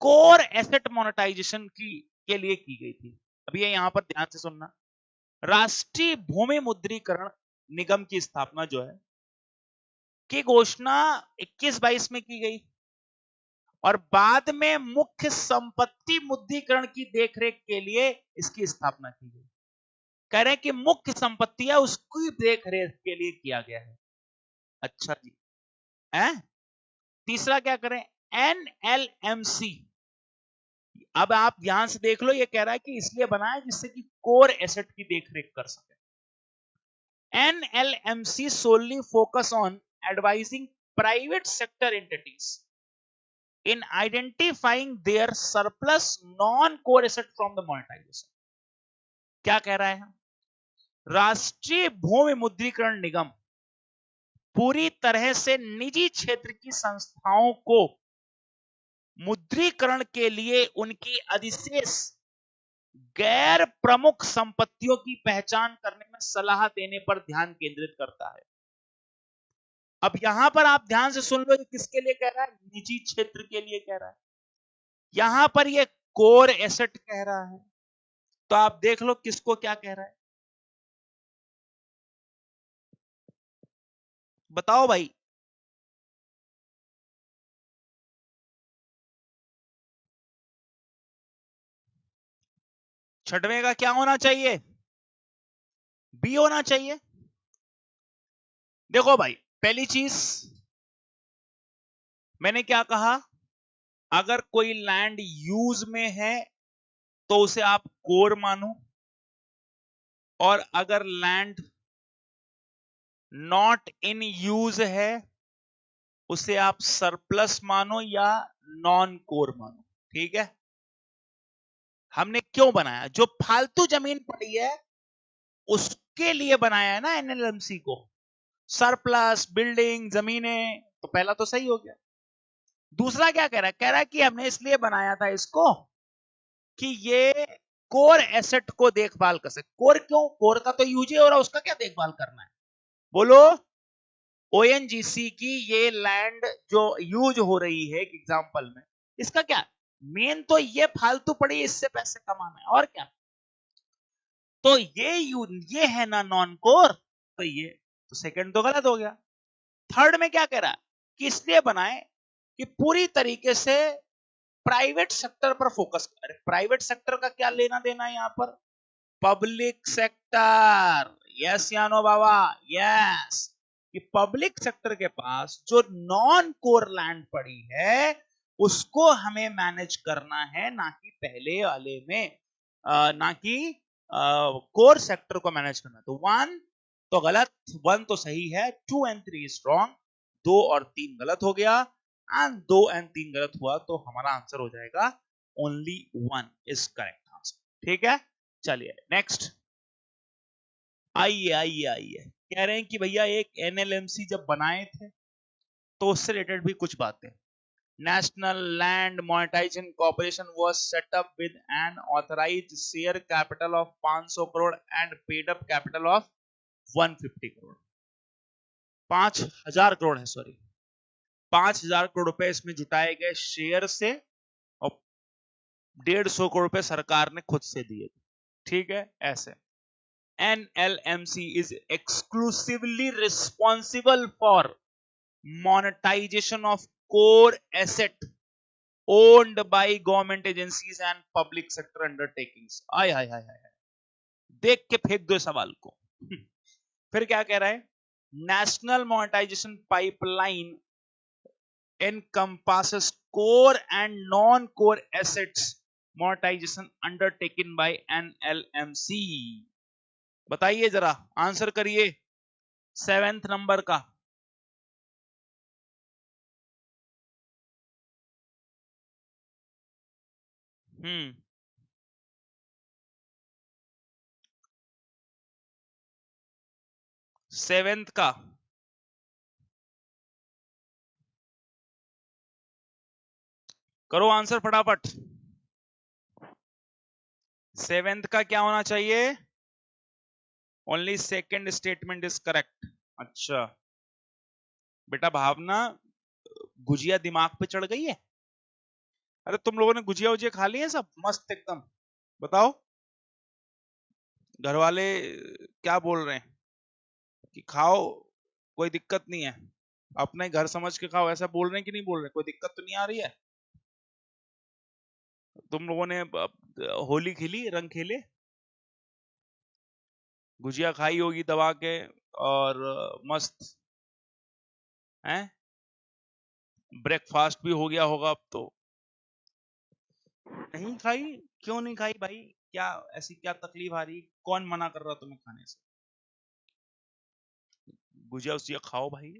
Core asset monetisation के लिए की गई थी। अब ये यहां पर ध्यान से सुनना, राष्ट्रीय भूमि मुद्रीकरण निगम की स्थापना जो है की घोषणा 21-22 में की गई और बाद में मुख्य संपत्ति मुद्रीकरण की देखरेख के लिए इसकी स्थापना की गई। कह रहे हैं कि मुख्य संपत्ति है उसकी देखरेख के लिए किया गया है। अच्छा जी है। तीसरा क्या करें, NLMC। अब आप ध्यान से देख लो, ये कह रहा है कि इसलिए बनाया जिससे कि कोर एसेट की देखरेख कर सके। NLMC solely focus on advising private sector entities in identifying their surplus non-core asset from the monetization। क्या कह रहा है, राष्ट्रीय भूमि मुद्रीकरण निगम पूरी तरह से निजी क्षेत्र की संस्थाओं को मुद्रीकरण के लिए उनकी अधिशेष गैर प्रमुख संपत्तियों की पहचान करने में सलाह देने पर ध्यान केंद्रित करता है। अब यहां पर आप ध्यान से सुन लो, किसके लिए कह रहा है, निजी क्षेत्र के लिए कह रहा है। यहां पर ये कोर एसेट कह रहा है, तो आप देख लो किसको क्या कह रहा है, बताओ भाई। छठवें का क्या होना चाहिए, बी होना चाहिए। देखो भाई, पहली चीज मैंने क्या कहा, अगर कोई लैंड यूज में है तो उसे आप कोर मानो, और अगर लैंड नॉट इन यूज है उसे आप सरप्लस मानो या नॉन कोर मानो। ठीक है, हमने क्यों बनाया, जो फालतू जमीन पड़ी है उसके लिए बनाया है ना एनएलएमसी को। सरप्लस बिल्डिंग जमीनें, तो पहला तो सही हो गया। दूसरा क्या कह रहा है, कह रहा है कि हमने इसलिए बनाया था इसको कि ये कोर एसेट को देखभाल कर सके। कोर क्यों, कोर का तो यूज हो रहा है, उसका क्या देखभाल करना है, बोलो। ओएनजीसी की ये लैंड जो यूज हो रही है एग्जांपल में, इसका क्या मेन तो ये फालतू पड़ी है, इससे पैसे कमाना है और क्या। तो ये है ना नॉन कोर, तो ये तो सेकंड तो गलत हो गया। थर्ड में क्या कह रहा है कि इसलिए बनाए कि पूरी तरीके से प्राइवेट सेक्टर पर फोकस करें। प्राइवेट सेक्टर का क्या लेना देना है यहां पर, पब्लिक सेक्टर। यस या नो बाबा, यस। कि पब्लिक सेक्टर के पास जो नॉन कोर लैंड पड़ी है उसको हमें मैनेज करना है, ना कि पहले वाले में ना कि कोर सेक्टर को मैनेज करना। तो 1 तो गलत, 1 तो सही है, 2 and 3 इज रॉन्ग, 2 और 3 गलत हो गया, एंड 2 and 3 गलत हुआ तो हमारा आंसर हो जाएगा ओनली 1 इज करेक्ट आंसर। ठीक है, चलिए नेक्स्ट। आइए आइए आइए, कह रहे हैं कि भैया एक एनएलएमसी जब बनाए थे तो उससे रिलेटेड भी कुछ बातें। National Land Monetisation Corporation was set up with an authorised share capital of 500 crore and paid up capital of 150 crore. 5000 crore है, सॉरी 5000 करोड़ रुपए इसमें जुटाए गए शेयर से, और 150 करोड़ रुपए सरकार ने खुद से दिए। ठीक है, ऐसे NLMC is exclusively responsible for monetization of core asset owned by government agencies and public sector undertakings। आय हाय हाय हाय, देख के फेंक दो सवाल को। फिर क्या कह रहा है, National Monetisation Pipeline encompasses core and non-core assets monetization undertaken by NLMC। बताइए जरा, आंसर करिए 7th नंबर का। हम्म, सेवेंथ का करो आंसर फटाफट। 7th का क्या होना चाहिए, only second statement is correct. अच्छा बेटा, भावना गुजिया दिमाग पे चढ़ गई है। अरे तुम लोगों ने गुजिया उजिया खा ली है सब मस्त एकदम, बताओ। घर वाले क्या बोल रहे हैं कि खाओ, कोई दिक्कत नहीं है, अपने घर समझ के खाओ, ऐसा बोल रहे हैं कि नहीं बोल रहे? कोई दिक्कत तो नहीं आ रही है? तुम लोगों ने होली खेली, रंग खेले, गुजिया खाई होगी दबा के, और मस्त है, ब्रेकफास्ट भी हो गया होगा अब तो। नहीं खाई? क्यों नहीं खाई भाई? क्या ऐसी क्या तकलीफ आ रही? कौन मना कर रहा तुम्हें खाने से? गुजिया उजिया खाओ भाई।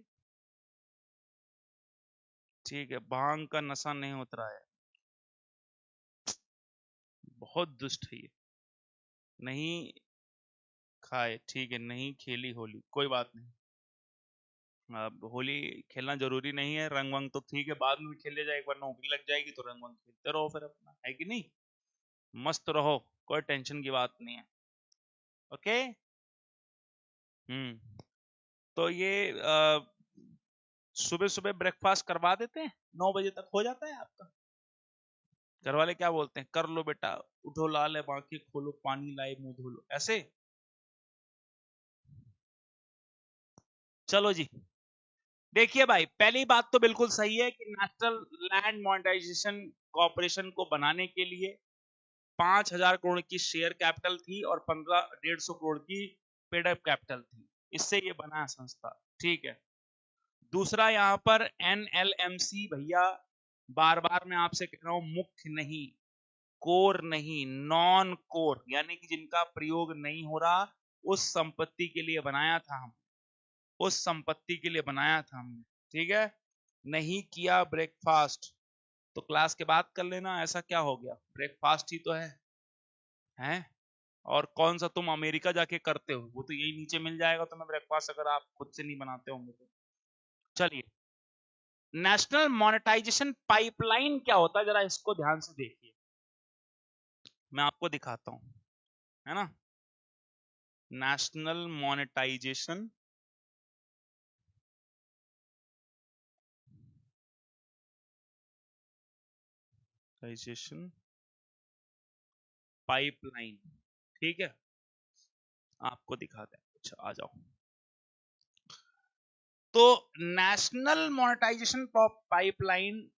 ठीक है, भांग का नशा नहीं उतरा है, बहुत दुष्ट है ये। नहीं खाए, ठीक है, नहीं खेली होली, कोई बात नहीं। अब होली खेलना जरूरी नहीं है, रंग वंग तो ठीक है, बाद में भी खेल ले जाए, एक बार नौकरी लग जाएगी तो रंग वंग खेलते रहो फिर अपना, है कि नहीं? मस्त रहो, कोई टेंशन की बात नहीं है। ओके। तो ये सुबह सुबह ब्रेकफास्ट करवा देते हैं, 9 बजे तक हो जाता है आपका। घर वाले क्या बोलते हैं? कर लो बेटा, उठो, लाल है आंखें खोलो, पानी लाए मुंह धो लो, ऐसे। चलो जी, देखिए भाई, पहली बात तो बिल्कुल सही है कि नेशनल लैंड मोनेटाइजेशन कॉर्पोरेशन को बनाने के लिए 5,000 करोड़ की शेयर कैपिटल थी और 1,500 की पेड अप कैपिटल थी, इससे ये बना संस्था। ठीक है। दूसरा, यहाँ पर एनएलएमसी भैया, बार बार मैं आपसे कह रहा हूं, मुख्य नहीं, कोर नहीं, नॉन कोर, यानी कि जिनका प्रयोग नहीं हो रहा, उस संपत्ति के लिए बनाया था हम, उस संपत्ति के लिए बनाया था हमने। ठीक है। नहीं किया ब्रेकफास्ट तो क्लास के बाद कर लेना, ऐसा क्या हो गया? ब्रेकफास्ट ही तो है, हैं? और कौन सा तुम अमेरिका जाके करते हो? वो तो यही नीचे मिल जाएगा तुम्हें ब्रेकफास्ट, अगर आप खुद से नहीं बनाते होंगे तो। चलिए, नेशनल मोनेटाइजेशन पाइपलाइन क्या होता है, जरा इसको ध्यान से देखिए, मैं आपको दिखाता हूं, है ना। नेशनल मोनेटाइजेशन पाइपलाइन, ठीक है, आपको दिखाते हैं, अच्छा आ जाओ। तो नेशनल मोनेटाइजेशन पाइपलाइन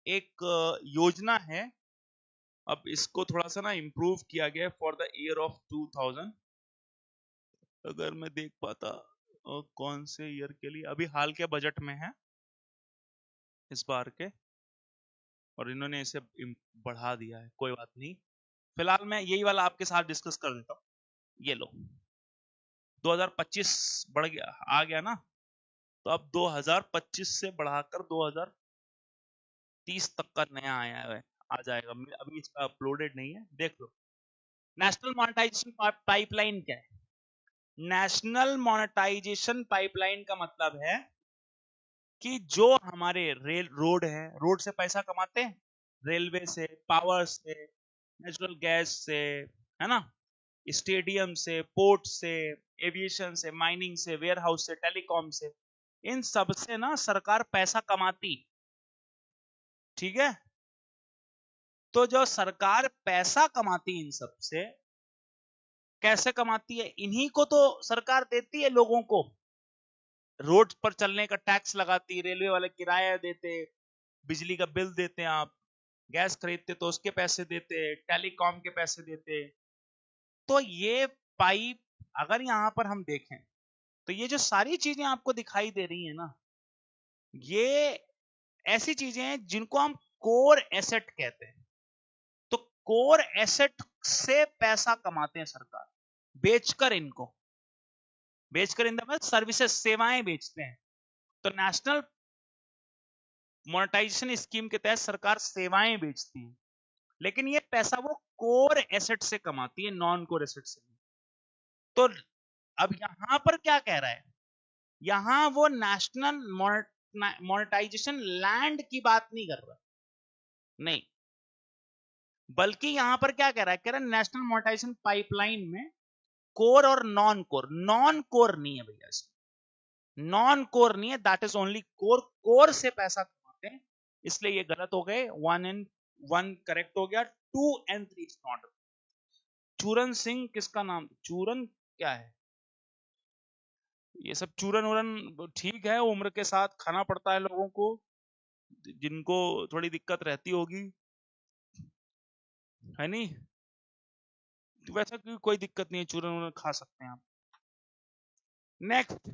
एक योजना है। अब इसको थोड़ा सा ना इम्प्रूव किया गया फॉर द ईयर ऑफ 2000, अगर मैं देख पाता कौन से ईयर के लिए, अभी हाल के बजट में है इस बार के, और इन्होंने इसे बढ़ा दिया है, कोई बात नहीं। फिलहाल मैं यही वाला आपके साथ डिस्कस कर देता हूँ। ये लो, 2025 बढ़ गया, आ गया ना, तो अब 2025 से बढ़ाकर 2030 तक का नया आया है, आ जाएगा, अभी इसका अपलोडेड नहीं है, देख लो। नेशनल मोनेटाइजेशन पाइपलाइन क्या है? नेशनल मोनेटाइजेशन पाइपलाइन का मतलब है कि जो हमारे रेल रोड है, रोड से पैसा कमाते हैं, रेलवे से, पावर से, नेचुरल गैस से, है ना, स्टेडियम से, पोर्ट से, एविएशन से, माइनिंग से, वेयर हाउस से, टेलीकॉम से, इन सब से ना सरकार पैसा कमाती। ठीक है। तो जो सरकार पैसा कमाती इन सब से, कैसे कमाती है? इन्हीं को तो सरकार देती है लोगों को, रोड पर चलने का टैक्स लगाती, रेलवे वाले किराया देते, बिजली का बिल देते हैं आप, गैस खरीदते तो उसके पैसे देते, टेलीकॉम के पैसे देते। तो ये पाइप, अगर यहां पर हम देखें, तो ये जो सारी चीजें आपको दिखाई दे रही है ना, ये ऐसी चीजें हैं जिनको हम कोर एसेट कहते हैं। तो कोर एसेट से पैसा कमाते हैं सरकार, बेचकर, इनको बेचकर, इन द सर्विसेज, सेवाएं बेचते हैं। तो नेशनल मोनेटाइजेशन स्कीम के तहत सरकार सेवाएं बेचती है, लेकिन ये पैसा वो कोर एसेट से कमाती है, नॉन कोर एसेट से। तो अब यहां पर क्या कह रहा है, यहां वो नेशनल मोनेटाइजेशन लैंड की बात नहीं कर रहा, नहीं, बल्कि यहां पर क्या कह रहा है, कह रहा है नेशनल मोनेटाइजेशन पाइपलाइन में कोर और नॉन कोर, नॉन कोर नहीं है भैया इसमें, नॉन कोर नहीं है, that is only core, core से पैसा कमाते हैं, इसलिए ये गलत हो गए, 1 and 1 करेक्ट हो गया, 2 and 3 नॉट। चूरन सिंह किसका नाम? चूरन क्या है ये सब? चूरन वूरन ठीक है, उम्र के साथ खाना पड़ता है लोगों को, जिनको थोड़ी दिक्कत रहती होगी, है नहीं? वैसा कोई दिक्कत नहीं है, चूरन वूरन खा सकते हैं आप। नेक्स्ट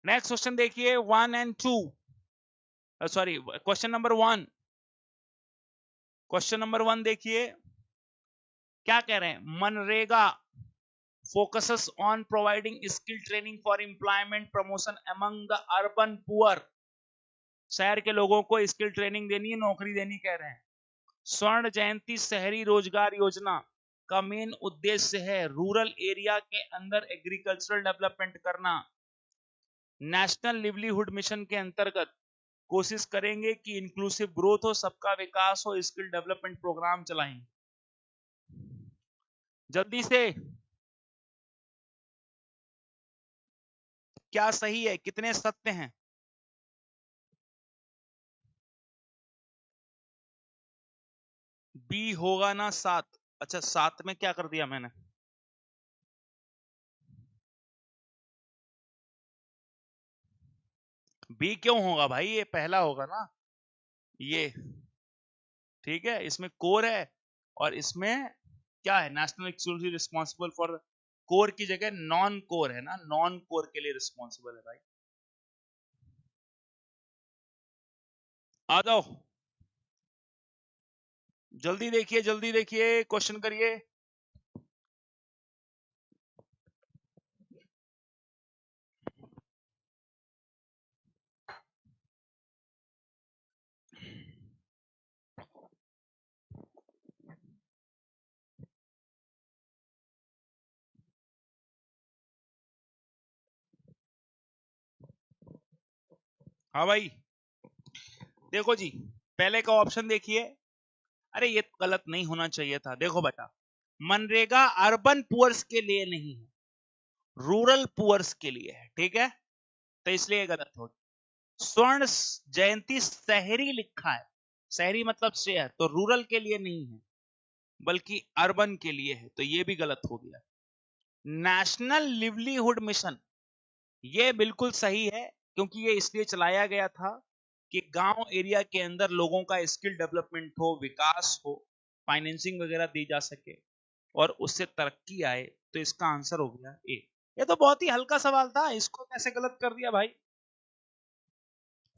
नेक्स्ट क्वेश्चन देखिए, 1 and 2, sorry question number 1। Question number 1 देखिए क्या कह रहे हैं। MNREGA focuses on providing skill training for employment promotion among the urban poor। शहर के लोगों को स्किल ट्रेनिंग देनी है, नौकरी देनी कह रहे हैं। स्वर्ण जयंती शहरी रोजगार योजना का मेन उद्देश्य है रूरल एरिया के अंदर एग्रीकल्चरल डेवलपमेंट करना। नेशनल लिवलीहुड मिशन के अंतर्गत कोशिश करेंगे कि इंक्लूसिव ग्रोथ हो, सबका विकास हो, स्किल डेवलपमेंट प्रोग्राम चलाएं। जल्दी से क्या सही है, कितने सत्य हैं? बी होगा ना 7? अच्छा 7 में क्या कर दिया मैंने? बी क्यों होगा भाई, ये पहला होगा ना ये। ठीक है, इसमें कोर है और इसमें क्या है, national exclusive responsible for. Core की जगह नॉन कोर है ना, नॉन कोर के लिए रिस्पॉन्सिबल है भाई। आ जाओ जल्दी देखिए, जल्दी देखिए, क्वेश्चन करिए। हाँ भाई देखो जी, पहले का ऑप्शन देखिए। अरे ये तो गलत नहीं होना चाहिए था। देखो बेटा, मनरेगा अर्बन पुअर्स के लिए नहीं है, रूरल पुअर्स के लिए है, ठीक है, तो इसलिए गलत हो। स्वर्ण जयंती शहरी लिखा है, शहरी मतलब शहर, तो रूरल के लिए नहीं है बल्कि अर्बन के लिए है, तो ये भी गलत हो गया। नेशनल लिवलीहुड मिशन ये बिल्कुल सही है, क्योंकि ये इसलिए चलाया गया था कि गांव एरिया के अंदर लोगों का स्किल डेवलपमेंट हो, विकास हो, फाइनेंसिंग वगैरह दी जा सके और उससे तरक्की आए। तो इसका आंसर हो गया ए। ये तो बहुत ही हल्का सवाल था, इसको कैसे गलत कर दिया भाई?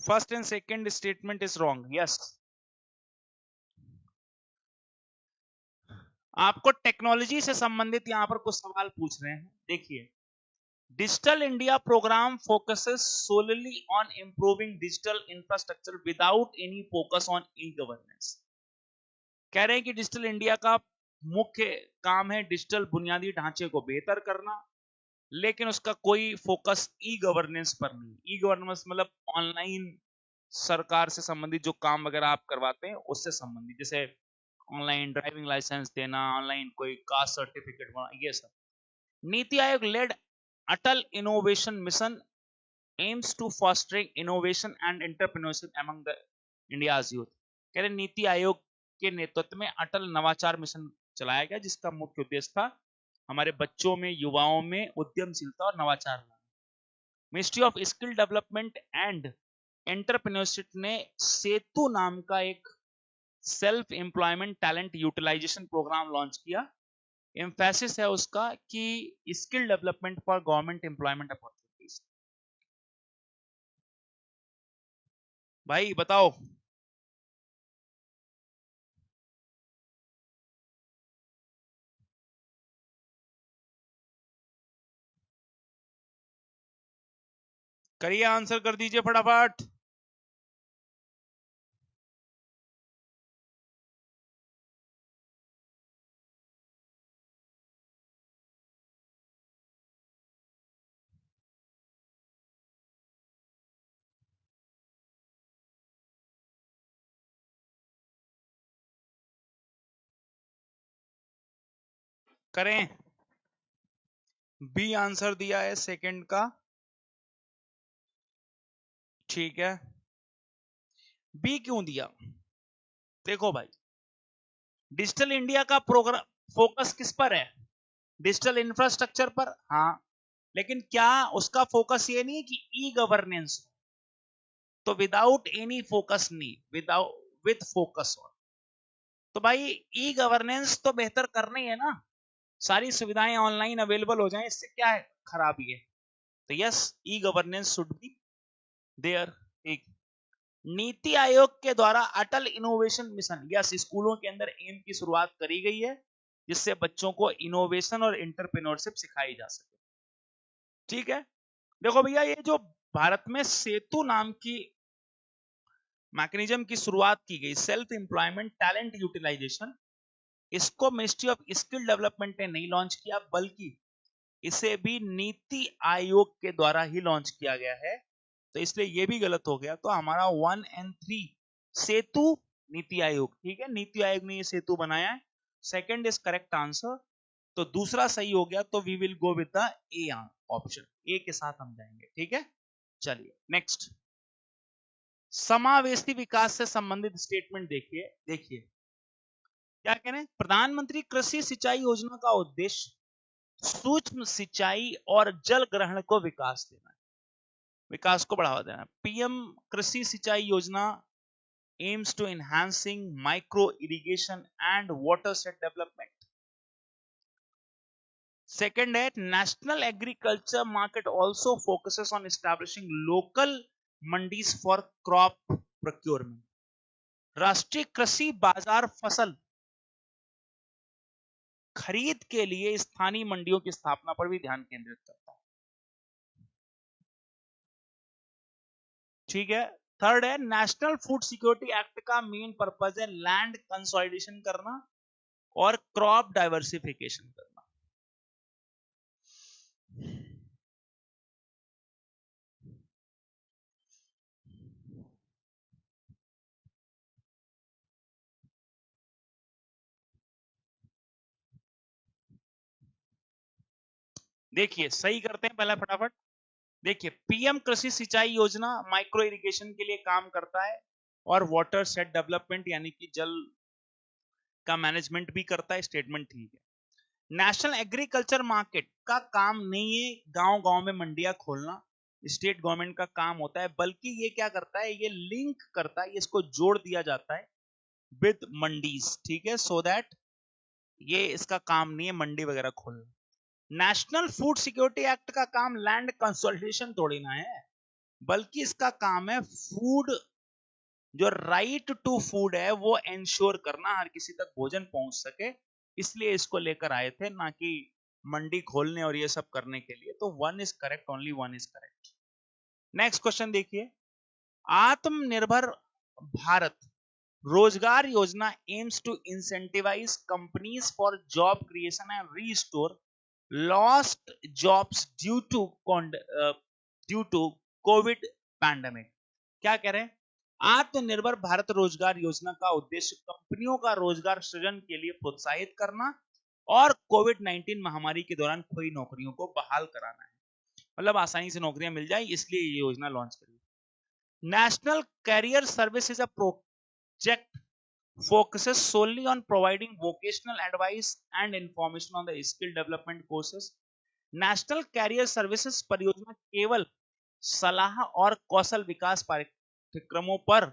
First and second statement is wrong. Yes, आपको टेक्नोलॉजी से संबंधित यहां पर कुछ सवाल पूछ रहे हैं, देखिए। Digital India programme focuses solely on improving digital infrastructure without any focus on e governance. कह रहे हैं कि डिजिटल इंडिया का मुख्य काम है डिजिटल बुनियादी ढांचे को बेहतर करना, लेकिन उसका कोई फोकस ई गवर्नेंस पर नहीं। ई गवर्नेंस मतलब ऑनलाइन सरकार से संबंधित जो काम वगैरह आप करवाते हैं उससे संबंधित, जैसे ऑनलाइन ड्राइविंग लाइसेंस देना, ऑनलाइन कोई कास्ट सर्टिफिकेट बनाना, ये सब। NITI Aayog led Atal innovation mission aims to fostering innovation and entrepreneurship among the India's youth. कह रहे नीति आयोग के नेतृत्व में अटल नवाचार मिशन चलाया गया, जिसका मुख्य उद्देश्य था हमारे बच्चों में, युवाओं में उद्यमशीलता और नवाचार लाना। Ministry of skill development and entrepreneurship ने सेतु नाम का एक self employment talent utilisation programme launch किया। एम्फेसिस है उसका कि skill development for government employment opportunities. भाई बताओ। करिए, आंसर कर दीजिए फटाफट। करें, बी आंसर दिया है सेकंड का, ठीक है। बी क्यों दिया? देखो भाई, डिजिटल इंडिया का प्रोग्राम फोकस किस पर है? डिजिटल इंफ्रास्ट्रक्चर पर, हाँ, लेकिन क्या उसका फोकस ये नहीं है कि ई गवर्नेंस? तो विदाउट एनी फोकस नहीं, विदाउट विथ फोकस ऑन। तो भाई ई गवर्नेंस तो बेहतर करना ही है ना, सारी सुविधाएं ऑनलाइन अवेलेबल हो जाएं, इससे क्या है खराबी है? तो yes, e governance should be there. एक नीति आयोग के द्वारा अटल इनोवेशन मिशन, यस, स्कूलों के अंदर एम की शुरुआत करी गई है, जिससे बच्चों को इनोवेशन और एंटरप्रेन्योरशिप सिखाई जा सके। ठीक है, देखो भैया, ये जो भारत में सेतु नाम की मैकेनिज्म की शुरुआत की गई, सेल्फ एम्प्लॉयमेंट टैलेंट यूटिलाइजेशन, इसको मिनिस्ट्री ऑफ स्किल डेवलपमेंट ने नहीं लॉन्च किया, बल्कि इसे भी नीति आयोग के द्वारा ही लॉन्च किया गया है। तो इसलिए ये भी गलत हो गया। तो हमारा 1 और 3 सेतु नीति आयोग, ठीक है, नीति आयोग ने ये सेतु बनाया है। सेकंड इज करेक्ट आंसर, तो दूसरा सही हो गया। तो we will go with the A option, A के साथ हम जाएंगे। ठीक है, चलिए नेक्स्ट, समावेशी विकास से संबंधित स्टेटमेंट देखिए। देखिए क्या कह रहे हैं, प्रधानमंत्री कृषि सिंचाई योजना का उद्देश्य सूक्ष्म सिंचाई और जल ग्रहण को विकास देना है, विकास को बढ़ावा देना। पीएम कृषि सिंचाई योजना aims to enhancing micro irrigation and watershed development. Second है, national agriculture market also focuses on establishing local mandis for crop procurement. राष्ट्रीय कृषि बाजार फसल खरीद के लिए स्थानीय मंडियों की स्थापना पर भी ध्यान केंद्रित करता है। ठीक है, थर्ड है, नेशनल फूड सिक्योरिटी एक्ट का मेन पर्पज है लैंड कंसोलिडेशन करना और क्रॉप डाइवर्सिफिकेशन करना। देखिए सही करते हैं पहला फटाफट। देखिए, पीएम कृषि सिंचाई योजना माइक्रो इरिगेशन के लिए काम करता है और वाटर सेट डेवलपमेंट यानी कि जल का मैनेजमेंट भी करता है। स्टेटमेंट ठीक है। नेशनल एग्रीकल्चर मार्केट का काम नहीं है गांव गांव में मंडियां खोलना, स्टेट गवर्नमेंट का काम होता है, बल्कि ये क्या करता है, ये लिंक करता है, इसको जोड़ दिया जाता है विद मंडीज। ठीक है, सो दैट ये इसका काम नहीं है मंडी वगैरह खोलना। नेशनल फूड सिक्योरिटी एक्ट का काम लैंड कंसोलिडेशन थोड़ी ना है, बल्कि इसका काम है फूड, जो राइट टू फूड है वो इंश्योर करना, हर किसी तक भोजन पहुंच सके। इसलिए इसको लेकर आए थे, ना कि मंडी खोलने और ये सब करने के लिए। तो one is correct, only one is correct. Next question देखिए, Atmanirbhar Bharat Rozgar Yojana aims to incentivise companies for job creation and restore lost jobs due to COVID pandemic. क्या कह रहे हैं, आत्मनिर्भर भारत रोजगार योजना का उद्देश्य कंपनियों का रोजगार सृजन के लिए प्रोत्साहित करना और कोविड 19 महामारी के दौरान खोई नौकरियों को बहाल कराना है, मतलब आसानी से नौकरियां मिल जाए, इसलिए ये योजना लॉन्च करी। National career service is a project focuses solely on providing vocational advice and information on the skill development courses. National career services परियोजना केवल सलाह और कौशल विकास पाठ्यक्रमों पर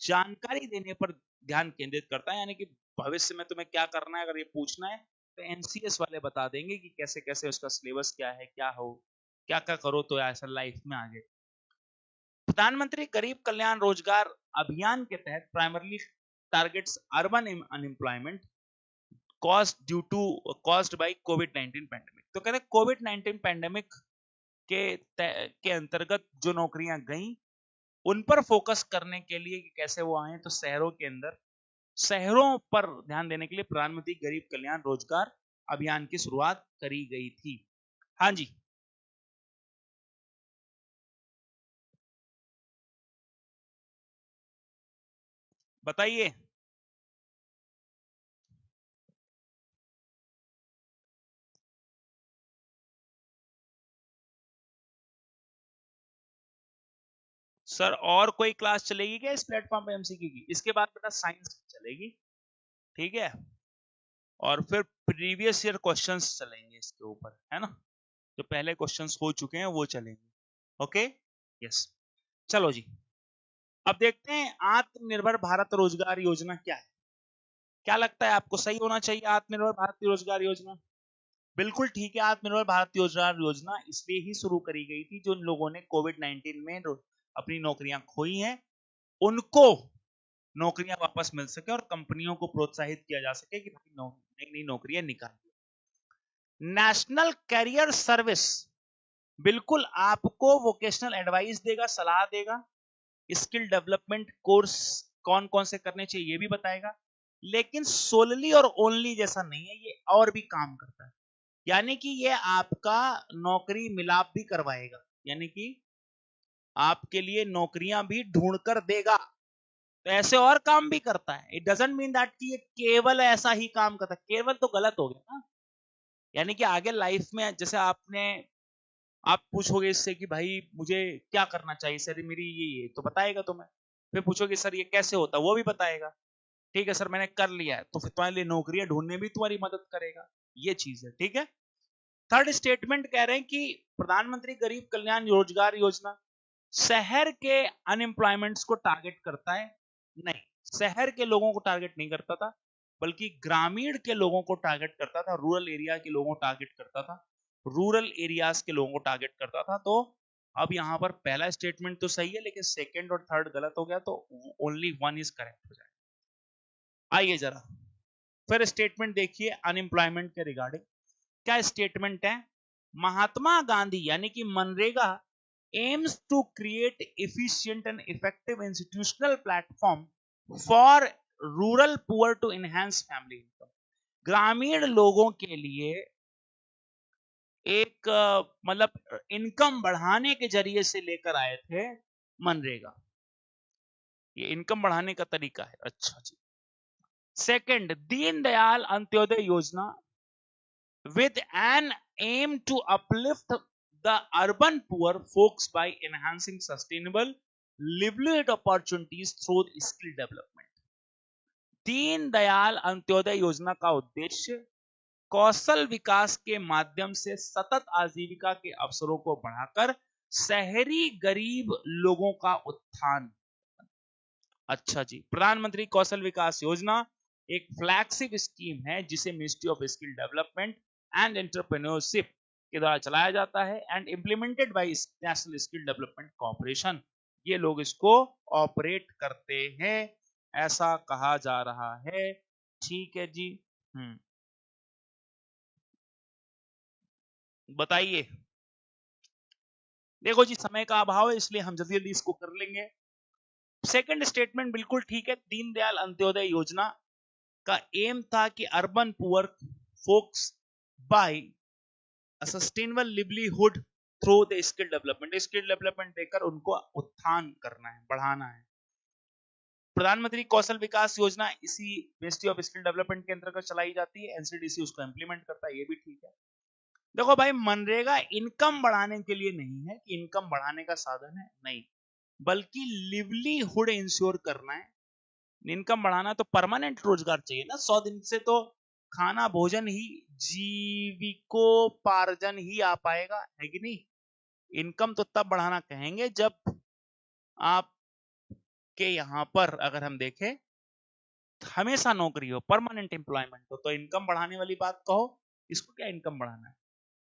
जानकारी देने पर ध्यान केंद्रित करता है, यानी कि भविष्य में तुम्हें क्या करना है अगर ये पूछना है तो एनसीएस वाले बता देंगे कि कैसे कैसे उसका सिलेबस क्या है, क्या हो, क्या क्या करो तो ऐसा लाइफ में आगे। प्रधानमंत्री गरीब कल्याण रोजगार अभियान के तहत primarily targets urban unemployment caused by covid pandemic. तो कहते हैं कोविड-19 पैंडेमिक के अंतर्गत जो नौकरियां गई उन पर फोकस करने के लिए कि कैसे वो आए, तो शहरों के अंदर, शहरों पर ध्यान देने के लिए प्रधानमंत्री गरीब कल्याण रोजगार अभियान की शुरुआत करी गई थी। हाँ जी, बताइए। सर और कोई क्लास चलेगी क्या इस प्लेटफॉर्म पे एमसीक्यू की? इसके बाद बेटा साइंस चलेगी। ठीक है, और फिर प्रीवियस ईयर क्वेश्चंस चलेंगे इसके ऊपर, है ना, जो पहले क्वेश्चंस हो चुके हैं वो चलेंगे। ओके, यस, चलो जी, अब देखते हैं आत्मनिर्भर भारत रोजगार योजना क्या है। क्या लगता है आपको, सही होना चाहिए आत्मनिर्भर भारत रोजगार योजना? बिल्कुल ठीक है। आत्मनिर्भर भारत रोजगार योजना इसलिए ही शुरू करी गई थी जो लोगों ने कोविड-19 में अपनी नौकरियां खोई हैं उनको नौकरियां वापस मिल सके और कंपनियों को प्रोत्साहित किया जा सके कि भाई नई नई नौकरियां निकालिए। नेशनल कैरियर सर्विस बिल्कुल आपको वोकेशनल एडवाइस देगा, सलाह देगा, स्किल डेवलपमेंट कोर्स कौन कौन से करने चाहिए ये भी बताएगा, लेकिन सोलली और ओनली जैसा नहीं है, ये और भी काम करता है। यानी कि ये आपका नौकरी मिलाप भी करवाएगा, यानी कि आपके लिए नौकरियां भी ढूंढ कर देगा, तो ऐसे और काम भी करता है। इट डजंट मीन दैट कि ये केवल ऐसा ही काम करता है, केवल तो गलत हो गया ना। यानी कि आगे लाइफ में जैसे आप पूछोगे इससे कि भाई मुझे क्या करना चाहिए सर, मेरी ये तो बताएगा तुम्हें, फिर पूछोगे सर ये कैसे होता, वो भी बताएगा। ठीक है सर मैंने कर लिया है, तो फिर तुम्हारे लिए नौकरियां ढूंढने भी तुम्हारी मदद करेगा, ये चीज है। ठीक है, थर्ड स्टेटमेंट कह रहे हैं कि प्रधानमंत्री गरीब कल्याण रोजगार योजना शहर के अनएम्प्लॉयमेंट्स को टारगेट करता है? नहीं, शहर के लोगों को टारगेट नहीं करता था, बल्कि ग्रामीण के लोगों को टारगेट करता था, रूरल एरिया के लोगों को टारगेट करता था, रूरल एरियाज के लोगों को टारगेट करता था। तो अब यहां पर पहला स्टेटमेंट तो सही है, लेकिन सेकंड और थर्ड गलत हो गया, तो ओनली वन इज करेक्ट हो जाएगा। आइए जरा फिर स्टेटमेंट देखिए अनएम्प्लॉयमेंट के रिगार्डिंग। क्या स्टेटमेंट है? महात्मा गांधी यानी कि MNREGA aims to create efficient and effective institutional platform for rural poor to enhance family income। ग्रामीण लोगों के लिए एक मतलब इनकम बढ़ाने के जरिए से लेकर आए थे मनरेगा, ये इनकम बढ़ाने का तरीका है। अच्छा जी, सेकंड, दीनदयाल अंत्योदय योजना with an aim to uplift the urban poor folks by enhancing sustainable livelihood opportunities through skill development। Deen Dayal Antyodaya योजना का उद्देश्य कौशल विकास के माध्यम से सतत आजीविका के अवसरों को बढ़ाकर शहरी गरीब लोगों का उत्थान। अच्छा जी, प्रधानमंत्री कौशल विकास योजना एक फ्लैगशिप स्कीम है जिसे ministry of skill development and entrepreneurship के द्वारा चलाया जाता है and implemented by national skill development corporation. ये लोग इसको ऑपरेट करते हैं, ऐसा कहा जा रहा है। ठीक है जी, बताइए। देखो जी, समय का अभाव है इसलिए हम जल्दी जल्दी इसको कर लेंगे। सेकंड स्टेटमेंट बिल्कुल ठीक है। दीनदयाल अंत्योदय योजना का एम था कि urban poor folks by sustainable livelihood through the skill development, skill development देकर उनको उत्थान करना है, बढ़ाना है। प्रधानमंत्री कौशल विकास योजना इसी मिनिस्ट्री ऑफ स्किल डेवलपमेंट के अंतर्गत चलाई जाती है, एनसीडीसी उसको इंप्लीमेंट करता है, ये भी ठीक है। देखो भाई, मनरेगा इनकम बढ़ाने के लिए नहीं है कि इनकम बढ़ाने का साधन है, नहीं, बल्कि लिवलीहुड इंश्योर करना है। इनकम बढ़ाना तो परमानेंट रोजगार चाहिए ना, 100 दिन से तो खाना भोजन ही जीविकोपार्जन ही आ पाएगा, है कि नहीं। इनकम तो तब बढ़ाना कहेंगे जब आप के यहां पर अगर हम देखें हमेशा नौकरी हो, परमानेंट एम्प्लॉयमेंट हो, तो इनकम बढ़ाने वाली बात कहो, इसको क्या इनकम बढ़ाना है।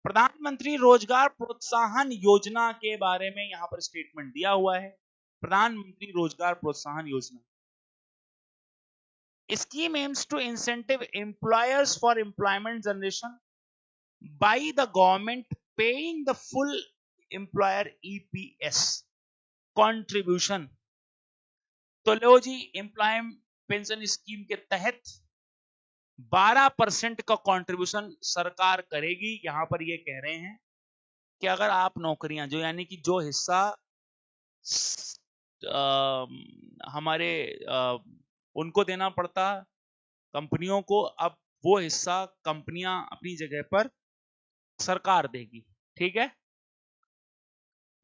प्रधानमंत्री रोजगार प्रोत्साहन योजना के बारे में यहां पर स्टेटमेंट दिया हुआ है। प्रधानमंत्री रोजगार प्रोत्साहन योजना scheme aims to incentive employers for employment generation by the government paying the full employer EPS contribution। तो लो जी, एम्प्लॉयमेंट पेंशन स्कीम के तहत 12% का कंट्रीब्यूशन सरकार करेगी। यहां पर ये कह रहे हैं कि अगर आप नौकरियां जो यानी कि जो हिस्सा हमारे उनको देना पड़ता कंपनियों को, अब वो हिस्सा कंपनियां अपनी जगह पर सरकार देगी। ठीक है,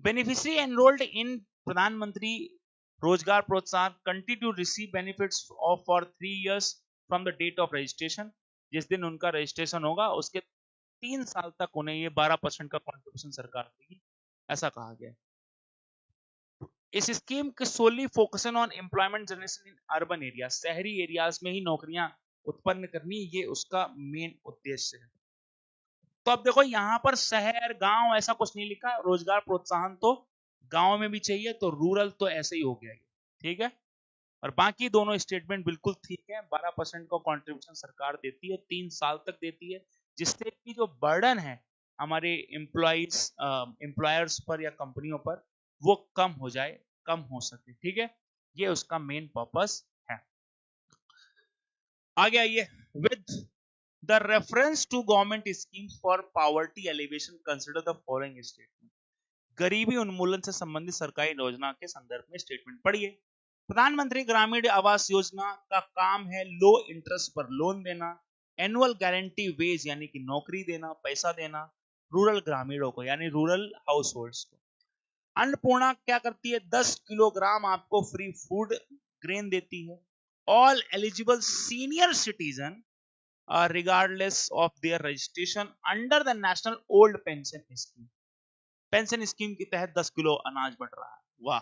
beneficiary enrolled in Pradhan Mantri Rozgar Protsahan continue to receive benefits of for 3 years from the date of registration. जिस दिन उनका रजिस्ट्रेशन होगा उसके 3 साल तक उन्हें ये 12% का कॉन्ट्रीब्यूशन सरकार देगी, ऐसा कहा गया है। इस स्कीम के solely focusing on employment generation in urban area, शहरी एरियाज में ही नौकरियां उत्पन्न करनी, ये उसका मेन उद्देश्य है। तो अब देखो यहाँ पर शहर गांव ऐसा कुछ नहीं लिखा, रोजगार प्रोत्साहन तो गांव में भी चाहिए, तो रूरल तो ऐसे ही हो गया, ठीक है। और बाकी दोनों स्टेटमेंट बिल्कुल ठीक है। 12% का कंट्रीब्यूशन सरकार देती है, 3 साल तक देती है, जिससे कि जो बर्डन है हमारे एम्प्लॉयर्स पर या कंपनियों पर वो कम हो जाए, कम हो सके, ठीक है। ये उसका मेन पर्पस है। आगे आइए, with the reference to government schemes for poverty alleviation consider the following statement. गरीबी उन्मूलन से संबंधित सरकारी योजना के संदर्भ में स्टेटमेंट पढ़िए। प्रधानमंत्री ग्रामीण आवास योजना का काम है लो इंटरेस्ट पर लोन देना, एनुअल गारंटी वेज यानी कि नौकरी देना, पैसा देना रूरल ग्रामीणों को यानी रूरल हाउस होल्ड्स को। अन्नपूर्णा क्या करती है, 10 किलोग्राम आपको फ्री फूड ग्रेन देती है। All eligible senior citizen regardless of their registration under the national old pension scheme, pension scheme के तहत 10 किलो अनाज बढ़ रहा है, वाह।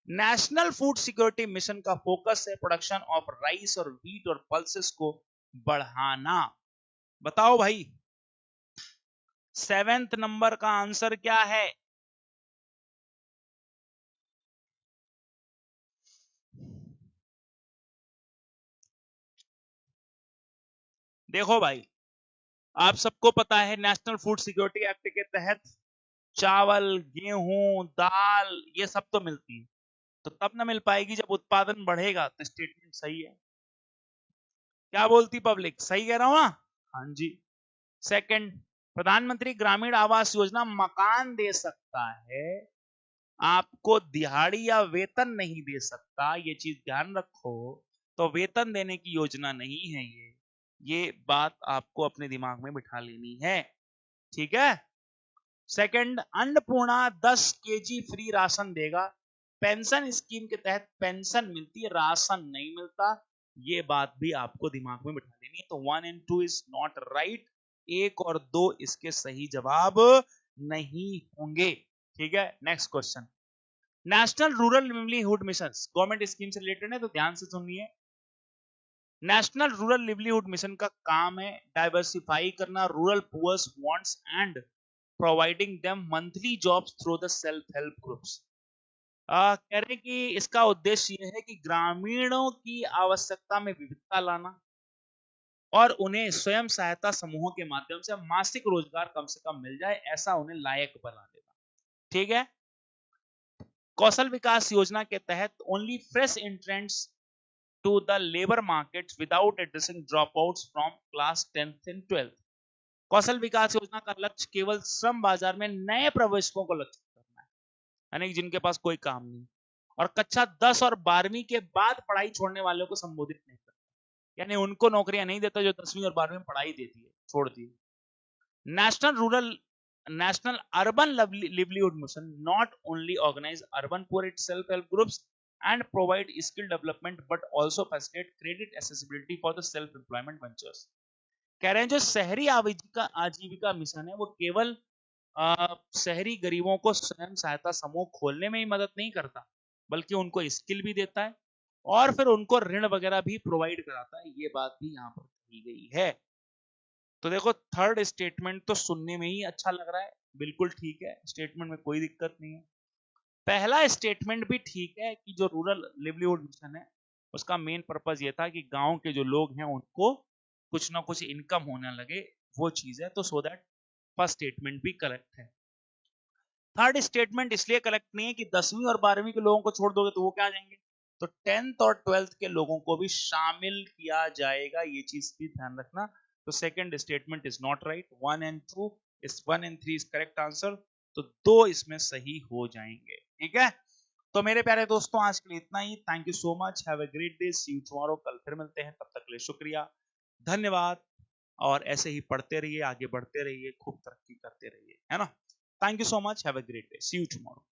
नेशनल फूड सिक्योरिटी मिशन का फोकस है प्रोडक्शन ऑफ राइस और व्हीट और पल्सेस को बढ़ाना। बताओ भाई 7th नंबर का आंसर क्या है? देखो भाई, आप सबको पता है नेशनल फूड सिक्योरिटी एक्ट के तहत चावल, गेहूं, दाल ये सब तो मिलती है, तो तब ना मिल पाएगी जब उत्पादन बढ़ेगा। तो स्टेटमेंट सही है। क्या बोलती पब्लिक, सही कह रहा हूं ना? हाँ जी। सेकंड, प्रधानमंत्री ग्रामीण आवास योजना मकान दे सकता है, आपको दिहाड़ी या वेतन नहीं दे सकता, ये चीज ध्यान रखो। तो वेतन देने की योजना नहीं है ये बात आपको अपने दिमाग में बिठा लेनी है, ठीक है। Second, Annapurna 10 KG free ration देगा, पेंशन स्कीम के तहत पेंशन मिलती है, राशन नहीं मिलता, ये बात भी आपको दिमाग में बिठा लेनी है। तो 1 and 2 इज नॉट राइट, 1 और 2 इसके सही जवाब नहीं होंगे, ठीक है। Next question, national rural livelihood mission government scheme से रिलेटेड है, तो ध्यान से सुनिए। नेशनल रूरल लिवलीहुड मिशन का काम है डाइवर्सिफाई करना rural poors wants and providing them monthly jobs through the self help groups. कह रहे कि इसका उद्देश्य यह है कि ग्रामीणों की आवश्यकता में विविधता लाना और उन्हें स्वयं सहायता समूहों के माध्यम से मासिक रोजगार कम से कम मिल जाए, ऐसा उन्हें लायक बना देना, ठीक है। कौशल विकास योजना के तहत only fresh entrants to the labour market without addressing dropouts from class 10th and 12th। Kaushal Vikas Yojana का लक्ष्य केवल श्रम बाजार में नए प्रवेशकों को लक्षित करना है, यानी जिनके पास कोई काम नहीं, और कक्षा 10 और 12वीं के बाद पढ़ाई छोड़ने वालों को संबोधित नहीं करता, यानी उनको नौकरियां नहीं देता जो 10वीं और 12वीं में पढ़ाई देती है, छोड़ दी। National urban livelihood mission not only organize urban poor self help groups and provide skill development but also facilitate credit accessibility for the self employment ventures। कह रहे हैं जो शहरी आजीविका मिशन है वो केवल शहरी गरीबों को स्वयं सहायता समूह खोलने में ही मदद नहीं करता, बल्कि उनको स्किल भी देता है और फिर उनको ऋण वगैरह भी प्रोवाइड कराता है, ये बात भी यहाँ पर की गई है। तो देखो थर्ड स्टेटमेंट तो सुनने में ही अच्छा लग रहा है, बिल्कुल ठीक है, स्टेटमेंट में कोई दिक्कत नहीं है। पहला स्टेटमेंट भी ठीक है कि जो रूरल लिवलीहुड मिशन है उसका मेन पर्पस ये था कि गांव के जो लोग हैं उनको कुछ ना कुछ इनकम होने लगे, वो चीज है, तो सो दैट फर्स्ट स्टेटमेंट भी करेक्ट है। थर्ड स्टेटमेंट इसलिए करेक्ट नहीं है कि 10वीं और 12वीं के लोगों को छोड़ दोगे तो वो क्या जाएंगे, तो 10th और 12th के लोगों को भी शामिल किया जाएगा, ये चीज भी ध्यान रखना। तो second statement is not right, 1 and 2 is 1 and 3 is correct answer, तो 2 इसमें सही हो जाएंगे, ठीक है। तो मेरे प्यारे दोस्तों आज के लिए इतना ही, thank you so much, have a great day, see you tomorrow, कल फिर मिलते हैं, तब तक के लिए शुक्रिया, धन्यवाद, और ऐसे ही पढ़ते रहिए, आगे बढ़ते रहिए, खूब तरक्की करते रहिए, है ना। Thank you so much, have a great day, see you tomorrow.